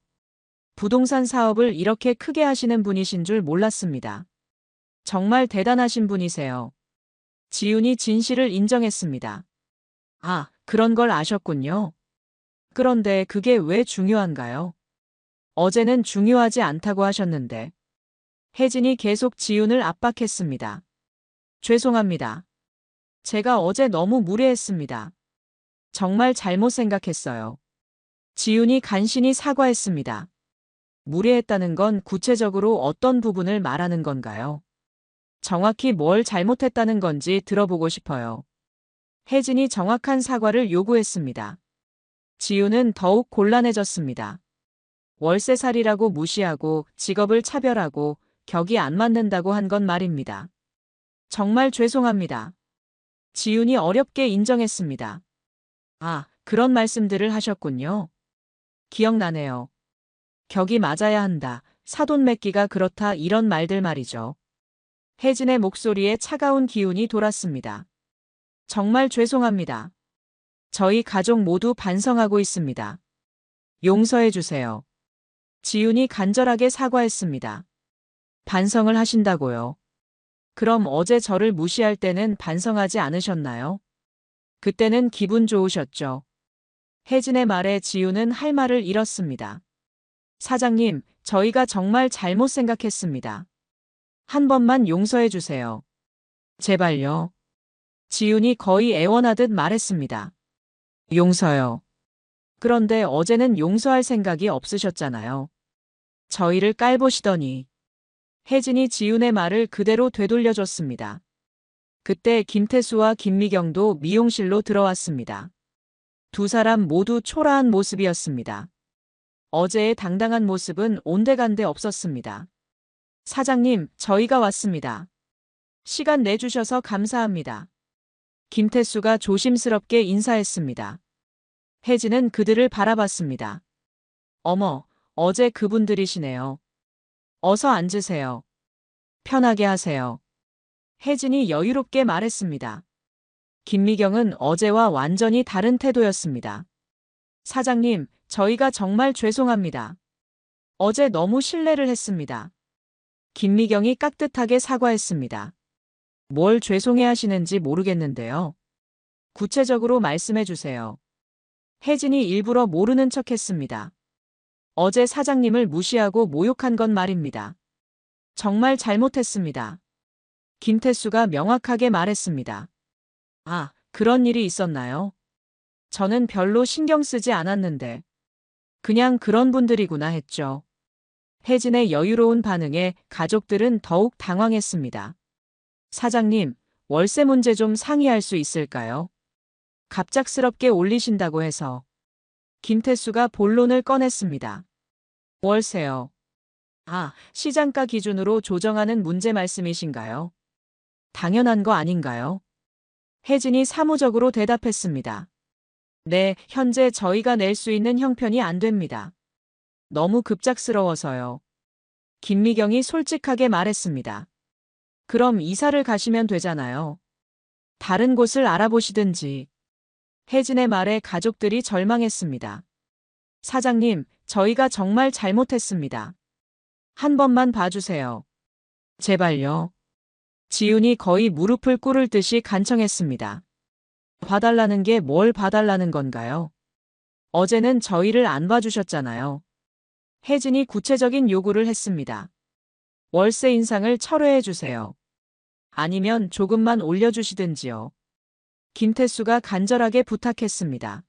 Speaker 2: 부동산 사업을 이렇게 크게 하시는 분이신 줄 몰랐습니다. 정말 대단하신 분이세요. 지윤이 진실을 인정했습니다. 아, 그런 걸 아셨군요. 그런데 그게 왜 중요한가요? 어제는 중요하지 않다고 하셨는데. 혜진이 계속 지윤을 압박했습니다. 죄송합니다. 제가 어제 너무 무례했습니다. 정말 잘못 생각했어요. 지윤이 간신히 사과했습니다. 무례했다는 건 구체적으로 어떤 부분을 말하는 건가요? 정확히 뭘 잘못했다는 건지 들어보고 싶어요. 혜진이 정확한 사과를 요구했습니다. 지윤은 더욱 곤란해졌습니다. 월세살이라고 무시하고 직업을 차별하고 격이 안 맞는다고 한 건 말입니다. 정말 죄송합니다. 지윤이 어렵게 인정했습니다. 아, 그런 말씀들을 하셨군요. 기억나네요. 격이 맞아야 한다. 사돈 맺기가 그렇다. 이런 말들 말이죠. 혜진의 목소리에 차가운 기운이 돌았습니다. 정말 죄송합니다. 저희 가족 모두 반성하고 있습니다. 용서해 주세요. 지윤이 간절하게 사과했습니다. 반성을 하신다고요? 그럼 어제 저를 무시할 때는 반성하지 않으셨나요? 그때는 기분 좋으셨죠. 혜진의 말에 지윤은 할 말을 잃었습니다. 사장님, 저희가 정말 잘못 생각했습니다. 한 번만 용서해 주세요. 제발요. 지윤이 거의 애원하듯 말했습니다. 용서요. 그런데 어제는 용서할 생각이 없으셨잖아요. 저희를 깔보시더니. 혜진이 지윤의 말을 그대로 되돌려줬습니다. 그때 김태수와 김미경도 미용실로 들어왔습니다. 두 사람 모두 초라한 모습이었습니다. 어제의 당당한 모습은 온데간데 없었습니다. 사장님, 저희가 왔습니다. 시간 내주셔서 감사합니다. 김태수가 조심스럽게 인사했습니다. 혜진은 그들을 바라봤습니다. 어머, 어제 그분들이시네요. 어서 앉으세요. 편하게 하세요. 혜진이 여유롭게 말했습니다. 김미경은 어제와 완전히 다른 태도였습니다. 사장님, 저희가 정말 죄송합니다. 어제 너무 실례를 했습니다. 김미경이 깍듯하게 사과했습니다. 뭘 죄송해 하시는지 모르겠는데요. 구체적으로 말씀해 주세요. 혜진이 일부러 모르는 척 했습니다. 어제 사장님을 무시하고 모욕한 건 말입니다. 정말 잘못했습니다. 김태수가 명확하게 말했습니다. 아, 그런 일이 있었나요? 저는 별로 신경 쓰지 않았는데. 그냥 그런 분들이구나 했죠. 혜진의 여유로운 반응에 가족들은 더욱 당황했습니다. 사장님, 월세 문제 좀 상의할 수 있을까요? 갑작스럽게 올리신다고 해서. 김태수가 본론을 꺼냈습니다. 월세요. 아, 시장가 기준으로 조정하는 문제 말씀이신가요? 당연한 거 아닌가요? 혜진이 사무적으로 대답했습니다. 네, 현재 저희가 낼 수 있는 형편이 안 됩니다. 너무 급작스러워서요. 김미경이 솔직하게 말했습니다. 그럼 이사를 가시면 되잖아요. 다른 곳을 알아보시든지. 혜진의 말에 가족들이 절망했습니다. 사장님, 저희가 정말 잘못했습니다. 한 번만 봐주세요. 제발요. 지윤이 거의 무릎을 꿇을 듯이 간청했습니다. 봐달라는 게 뭘 봐달라는 건가요? 어제는 저희를 안 봐주셨잖아요. 혜진이 구체적인 요구를 했습니다. 월세 인상을 철회해 주세요. 아니면 조금만 올려주시든지요. 김태수가 간절하게 부탁했습니다.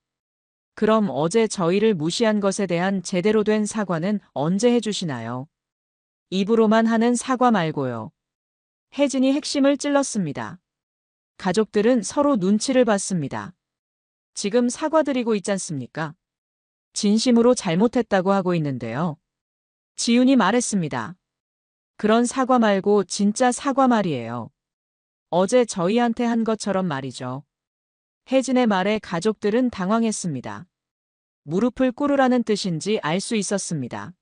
Speaker 2: 그럼 어제 저희를 무시한 것에 대한 제대로 된 사과는 언제 해주시나요? 입으로만 하는 사과 말고요. 혜진이 핵심을 찔렀습니다. 가족들은 서로 눈치를 봤습니다. 지금 사과드리고 있지 않습니까? 진심으로 잘못했다고 하고 있는데요. 지윤이 말했습니다. 그런 사과 말고 진짜 사과 말이에요. 어제 저희한테 한 것처럼 말이죠. 혜진의 말에 가족들은 당황했습니다. 무릎을 꿇으라는 뜻인지 알 수 있었습니다.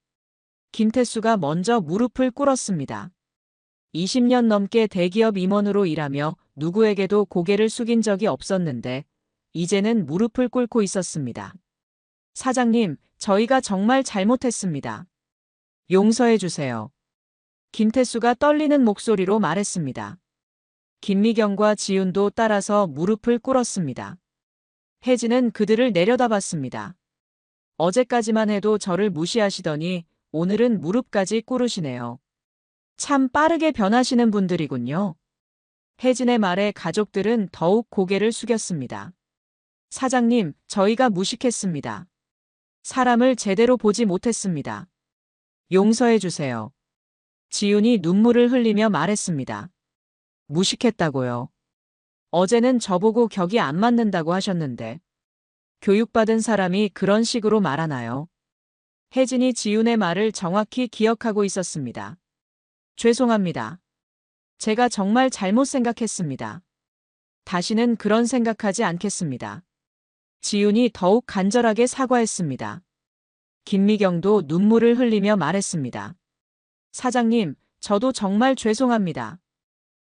Speaker 2: 김태수가 먼저 무릎을 꿇었습니다. 20년 넘게 대기업 임원으로 일하며 누구에게도 고개를 숙인 적이 없었는데 이제는 무릎을 꿇고 있었습니다. 사장님, 저희가 정말 잘못했습니다. 용서해 주세요. 김태수가 떨리는 목소리로 말했습니다. 김미경과 지윤도 따라서 무릎을 꿇었습니다. 혜진은 그들을 내려다봤습니다. 어제까지만 해도 저를 무시하시더니 오늘은 무릎까지 꿇으시네요. 참 빠르게 변하시는 분들이군요. 혜진의 말에 가족들은 더욱 고개를 숙였습니다. 사장님, 저희가 무식했습니다. 사람을 제대로 보지 못했습니다. 용서해 주세요. 지윤이 눈물을 흘리며 말했습니다. 무식했다고요. 어제는 저보고 격이 안 맞는다고 하셨는데. 교육받은 사람이 그런 식으로 말하나요? 혜진이 지윤의 말을 정확히 기억하고 있었습니다. 죄송합니다. 제가 정말 잘못 생각했습니다. 다시는 그런 생각하지 않겠습니다. 지윤이 더욱 간절하게 사과했습니다. 김미경도 눈물을 흘리며 말했습니다. 사장님, 저도 정말 죄송합니다.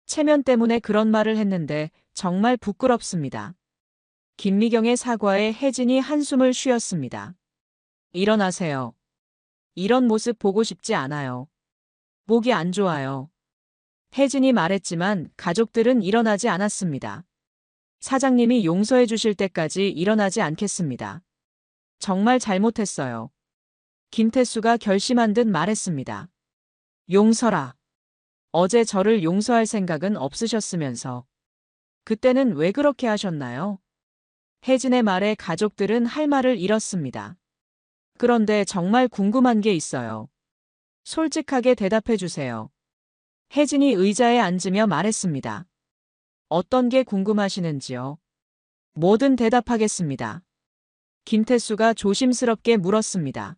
Speaker 2: 체면 때문에 그런 말을 했는데 정말 부끄럽습니다. 김미경의 사과에 혜진이 한숨을 쉬었습니다. 일어나세요. 이런 모습 보고 싶지 않아요. 목이 안 좋아요. 혜진이 말했지만 가족들은 일어나지 않았습니다. 사장님이 용서해 주실 때까지 일어나지 않겠습니다. 정말 잘못했어요. 김태수가 결심한 듯 말했습니다. 용서라. 어제 저를 용서할 생각은 없으셨으면서. 그때는 왜 그렇게 하셨나요? 혜진의 말에 가족들은 할 말을 잃었습니다. 그런데 정말 궁금한 게 있어요. 솔직하게 대답해 주세요. 혜진이 의자에 앉으며 말했습니다. 어떤 게 궁금하시는지요? 뭐든 대답하겠습니다. 김태수가 조심스럽게 물었습니다.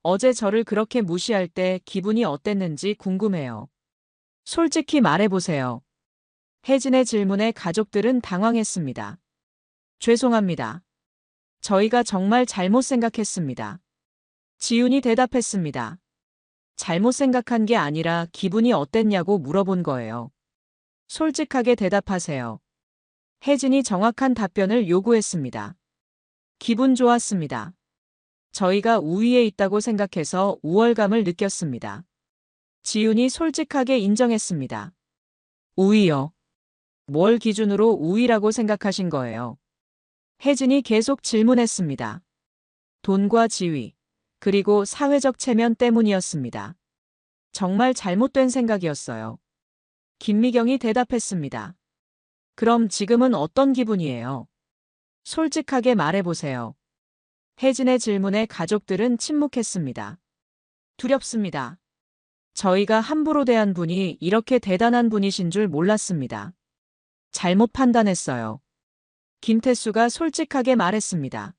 Speaker 2: 어제 저를 그렇게 무시할 때 기분이 어땠는지 궁금해요. 솔직히 말해보세요. 혜진의 질문에 가족들은 당황했습니다. 죄송합니다. 저희가 정말 잘못 생각했습니다. 지훈이 대답했습니다. 잘못 생각한 게 아니라 기분이 어땠냐고 물어본 거예요. 솔직하게 대답하세요. 혜진이 정확한 답변을 요구했습니다. 기분 좋았습니다. 저희가 우위에 있다고 생각해서 우월감을 느꼈습니다. 지훈이 솔직하게 인정했습니다. 우위요. 뭘 기준으로 우위라고 생각하신 거예요? 혜진이 계속 질문했습니다. 돈과 지위, 그리고 사회적 체면 때문이었습니다. 정말 잘못된 생각이었어요. 김미경이 대답했습니다. 그럼 지금은 어떤 기분이에요? 솔직하게 말해보세요. 혜진의 질문에 가족들은 침묵했습니다. 두렵습니다. 저희가 함부로 대한 분이 이렇게 대단한 분이신 줄 몰랐습니다. 잘못 판단했어요. 김태수가 솔직하게 말했습니다.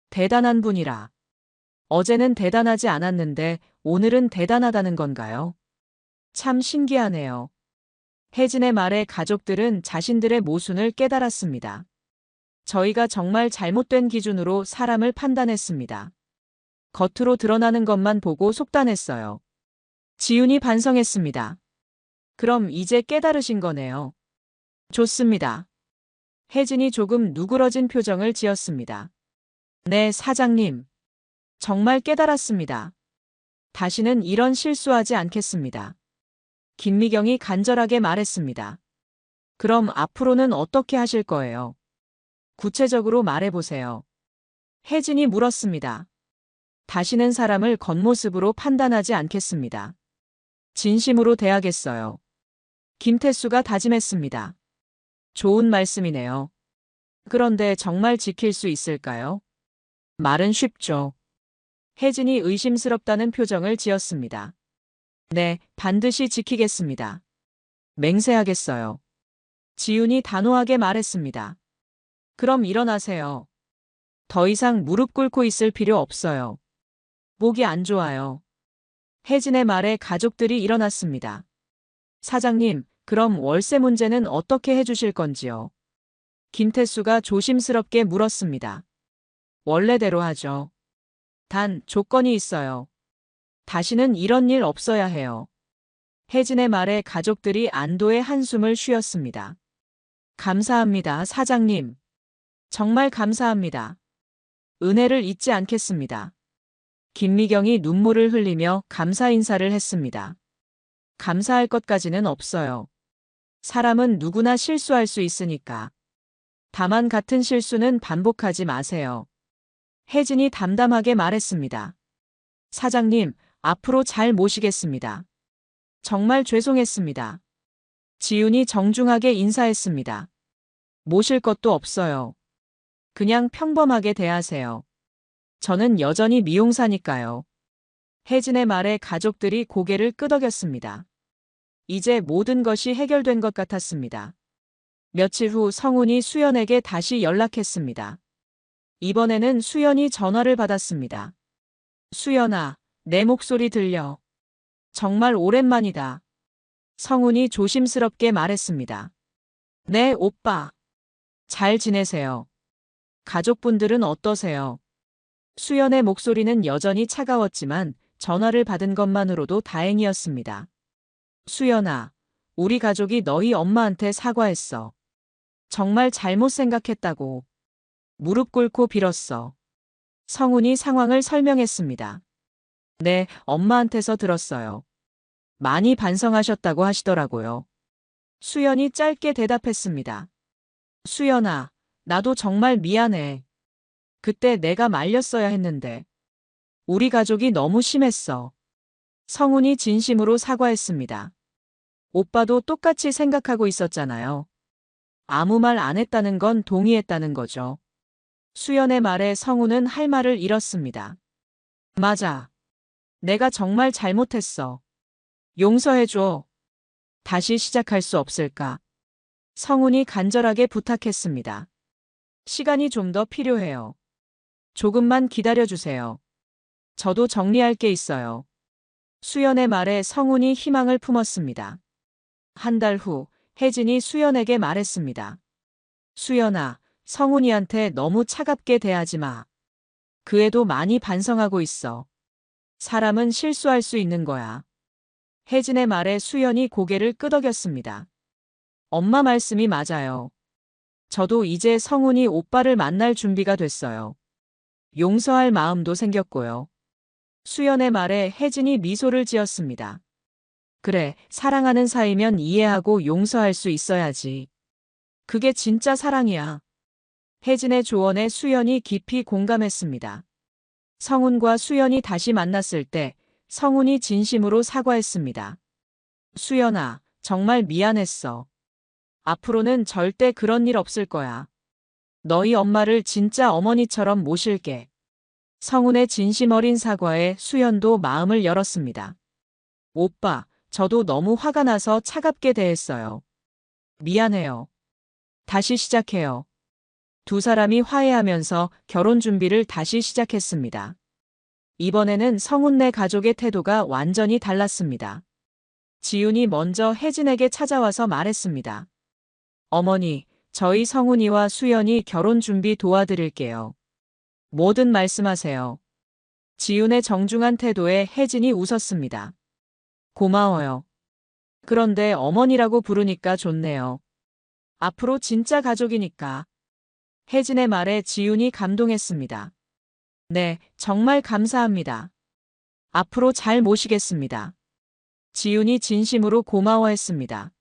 Speaker 2: 대단한 분이라. 어제는 대단하지 않았는데 오늘은 대단하다는 건가요? 참 신기하네요. 혜진의 말에 가족들은 자신들의 모순을 깨달았습니다. 저희가 정말 잘못된 기준으로 사람을 판단했습니다. 겉으로 드러나는 것만 보고 속단했어요. 지훈이 반성했습니다. 그럼 이제 깨달으신 거네요. 좋습니다. 혜진이 조금 누그러진 표정을 지었습니다. 네, 사장님. 정말 깨달았습니다. 다시는 이런 실수하지 않겠습니다. 김미경이 간절하게 말했습니다. 그럼 앞으로는 어떻게 하실 거예요? 구체적으로 말해보세요. 혜진이 물었습니다. 다시는 사람을 겉모습으로 판단하지 않겠습니다. 진심으로 대하겠어요. 김태수가 다짐했습니다. 좋은 말씀이네요. 그런데 정말 지킬 수 있을까요? 말은 쉽죠. 혜진이 의심스럽다는 표정을 지었습니다. 네, 반드시 지키겠습니다. 맹세하겠어요. 지훈이 단호하게 말했습니다. 그럼 일어나세요. 더 이상 무릎 꿇고 있을 필요 없어요. 목이 안 좋아요. 혜진의 말에 가족들이 일어났습니다. 사장님, 그럼 월세 문제는 어떻게 해주실 건지요? 김태수가 조심스럽게 물었습니다. 원래대로 하죠. 단, 조건이 있어요. 다시는 이런 일 없어야 해요. 혜진의 말에 가족들이 안도의 한숨을 쉬었습니다. 감사합니다, 사장님. 정말 감사합니다. 은혜를 잊지 않겠습니다. 김미경이 눈물을 흘리며 감사 인사를 했습니다. 감사할 것까지는 없어요. 사람은 누구나 실수할 수 있으니까. 다만 같은 실수는 반복하지 마세요. 혜진이 담담하게 말했습니다. 사장님, 앞으로 잘 모시겠습니다. 정말 죄송했습니다. 지훈이 정중하게 인사했습니다. 모실 것도 없어요. 그냥 평범하게 대하세요. 저는 여전히 미용사니까요. 혜진의 말에 가족들이 고개를 끄덕였습니다. 이제 모든 것이 해결된 것 같았습니다. 며칠 후 성훈이 수연에게 다시 연락했습니다. 이번에는 수연이 전화를 받았습니다. 수연아, 내 목소리 들려. 정말 오랜만이다. 성훈이 조심스럽게 말했습니다. 네, 오빠. 잘 지내세요. 가족분들은 어떠세요? 수연의 목소리는 여전히 차가웠지만 전화를 받은 것만으로도 다행이었습니다. 수연아, 우리 가족이 너희 엄마한테 사과했어. 정말 잘못 생각했다고. 무릎 꿇고 빌었어. 성훈이 상황을 설명했습니다. 네, 엄마한테서 들었어요. 많이 반성하셨다고 하시더라고요. 수연이 짧게 대답했습니다. 수연아, 나도 정말 미안해. 그때 내가 말렸어야 했는데. 우리 가족이 너무 심했어. 성훈이 진심으로 사과했습니다. 오빠도 똑같이 생각하고 있었잖아요. 아무 말 안 했다는 건 동의했다는 거죠. 수연의 말에 성훈은 할 말을 잃었습니다. 맞아. 내가 정말 잘못했어. 용서해줘. 다시 시작할 수 없을까? 성훈이 간절하게 부탁했습니다. 시간이 좀 더 필요해요. 조금만 기다려주세요. 저도 정리할 게 있어요. 수연의 말에 성훈이 희망을 품었습니다. 한 달 후, 혜진이 수연에게 말했습니다. 수연아, 성훈이한테 너무 차갑게 대하지 마. 그 애도 많이 반성하고 있어. 사람은 실수할 수 있는 거야. 혜진의 말에 수연이 고개를 끄덕였습니다. 엄마 말씀이 맞아요. 저도 이제 성훈이 오빠를 만날 준비가 됐어요. 용서할 마음도 생겼고요. 수연의 말에 혜진이 미소를 지었습니다. 그래, 사랑하는 사이면 이해하고 용서할 수 있어야지. 그게 진짜 사랑이야. 혜진의 조언에 수연이 깊이 공감했습니다. 성훈과 수연이 다시 만났을 때 성훈이 진심으로 사과했습니다. 수연아, 정말 미안했어. 앞으로는 절대 그런 일 없을 거야. 너희 엄마를 진짜 어머니처럼 모실게. 성훈의 진심 어린 사과에 수연도 마음을 열었습니다. 오빠, 저도 너무 화가 나서 차갑게 대했어요. 미안해요. 다시 시작해요. 두 사람이 화해하면서 결혼 준비를 다시 시작했습니다. 이번에는 성훈네 가족의 태도가 완전히 달랐습니다. 지훈이 먼저 혜진에게 찾아와서 말했습니다. 어머니, 저희 성훈이와 수연이 결혼 준비 도와드릴게요. 뭐든 말씀하세요. 지훈의 정중한 태도에 혜진이 웃었습니다. 고마워요. 그런데 어머니라고 부르니까 좋네요. 앞으로 진짜 가족이니까. 혜진의 말에 지훈이 감동했습니다. 네, 정말 감사합니다. 앞으로 잘 모시겠습니다. 지훈이 진심으로 고마워했습니다.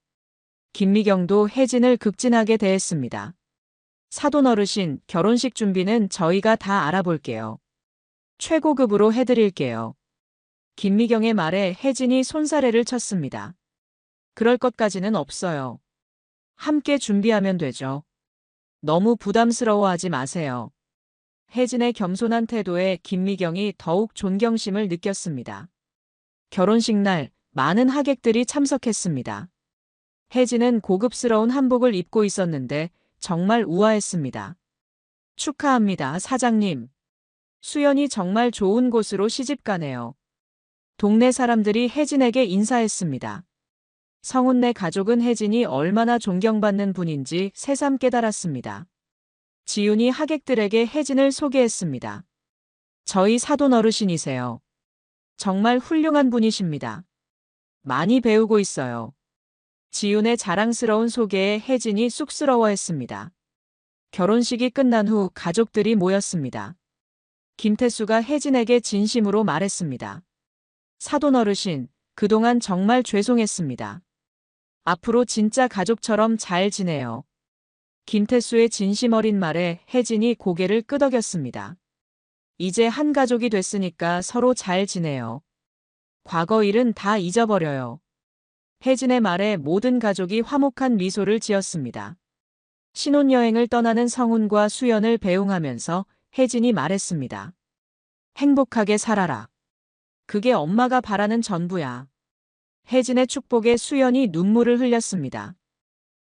Speaker 2: 김미경도 혜진을 극진하게 대했습니다. 사돈 어르신, 결혼식 준비는 저희가 다 알아볼게요. 최고급으로 해드릴게요. 김미경의 말에 혜진이 손사래를 쳤습니다. 그럴 것까지는 없어요. 함께 준비하면 되죠. 너무 부담스러워하지 마세요. 혜진의 겸손한 태도에 김미경이 더욱 존경심을 느꼈습니다. 결혼식 날 많은 하객들이 참석했습니다. 혜진은 고급스러운 한복을 입고 있었는데 정말 우아했습니다. 축하합니다, 사장님. 수연이 정말 좋은 곳으로 시집가네요. 동네 사람들이 혜진에게 인사했습니다. 성훈네 가족은 혜진이 얼마나 존경받는 분인지 새삼 깨달았습니다. 지훈이 하객들에게 혜진을 소개했습니다. 저희 사돈 어르신이세요. 정말 훌륭한 분이십니다. 많이 배우고 있어요. 지훈의 자랑스러운 소개에 혜진이 쑥스러워했습니다. 결혼식이 끝난 후 가족들이 모였습니다. 김태수가 혜진에게 진심으로 말했습니다. 사돈 어르신, 그동안 정말 죄송했습니다. 앞으로 진짜 가족처럼 잘 지내요. 김태수의 진심 어린 말에 혜진이 고개를 끄덕였습니다. 이제 한 가족이 됐으니까 서로 잘 지내요. 과거 일은 다 잊어버려요. 혜진의 말에 모든 가족이 화목한 미소를 지었습니다. 신혼여행을 떠나는 성훈과 수연을 배웅하면서 혜진이 말했습니다. 행복하게 살아라. 그게 엄마가 바라는 전부야. 혜진의 축복에 수연이 눈물을 흘렸습니다.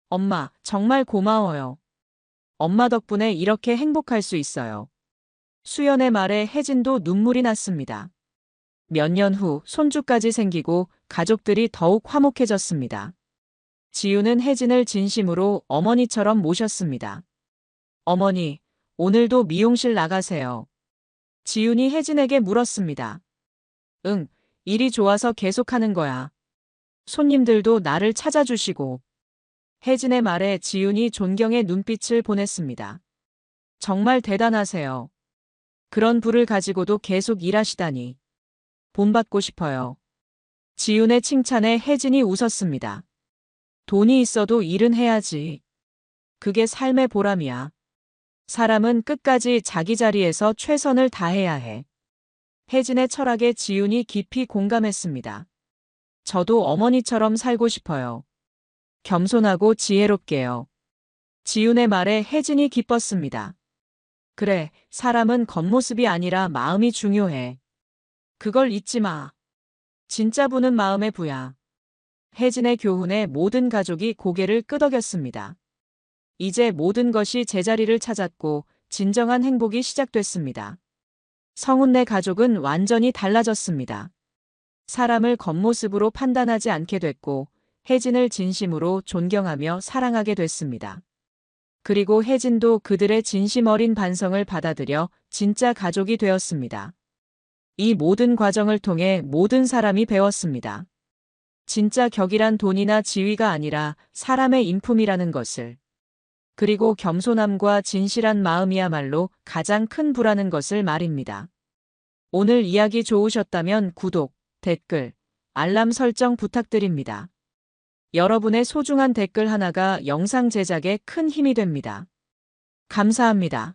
Speaker 2: 엄마, 정말 고마워요. 엄마 덕분에 이렇게 행복할 수 있어요. 수연의 말에 혜진도 눈물이 났습니다. 몇 년 후 손주까지 생기고 가족들이 더욱 화목해졌습니다. 지우는 혜진을 진심으로 어머니처럼 모셨습니다. 어머니, 오늘도 미용실 나가세요. 지윤이 혜진에게 물었습니다. 응, 일이 좋아서 계속하는 거야. 손님들도 나를 찾아주시고. 혜진의 말에 지윤이 존경의 눈빛을 보냈습니다. 정말 대단하세요. 그런 부를 가지고도 계속 일하시다니. 본받고 싶어요. 지윤의 칭찬에 혜진이 웃었습니다. 돈이 있어도 일은 해야지. 그게 삶의 보람이야. 사람은 끝까지 자기 자리에서 최선을 다해야 해. 혜진의 철학에 지윤이 깊이 공감했습니다. 저도 어머니처럼 살고 싶어요. 겸손하고 지혜롭게요. 지윤의 말에 혜진이 기뻤습니다. 그래, 사람은 겉모습이 아니라 마음이 중요해. 그걸 잊지 마. 진짜 부는 마음의 부야. 혜진의 교훈에 모든 가족이 고개를 끄덕였습니다. 이제 모든 것이 제자리를 찾았고 진정한 행복이 시작됐습니다. 성훈네 가족은 완전히 달라졌습니다. 사람을 겉모습으로 판단하지 않게 됐고 혜진을 진심으로 존경하며 사랑하게 됐습니다. 그리고 혜진도 그들의 진심 어린 반성을 받아들여 진짜 가족이 되었습니다. 이 모든 과정을 통해 모든 사람이 배웠습니다. 진짜 격이란 돈이나 지위가 아니라 사람의 인품이라는 것을. 그리고 겸손함과 진실한 마음이야말로 가장 큰 부라는 것을 말입니다. 오늘 이야기 좋으셨다면 구독, 댓글, 알람 설정 부탁드립니다. 여러분의 소중한 댓글 하나가 영상 제작에 큰 힘이 됩니다. 감사합니다.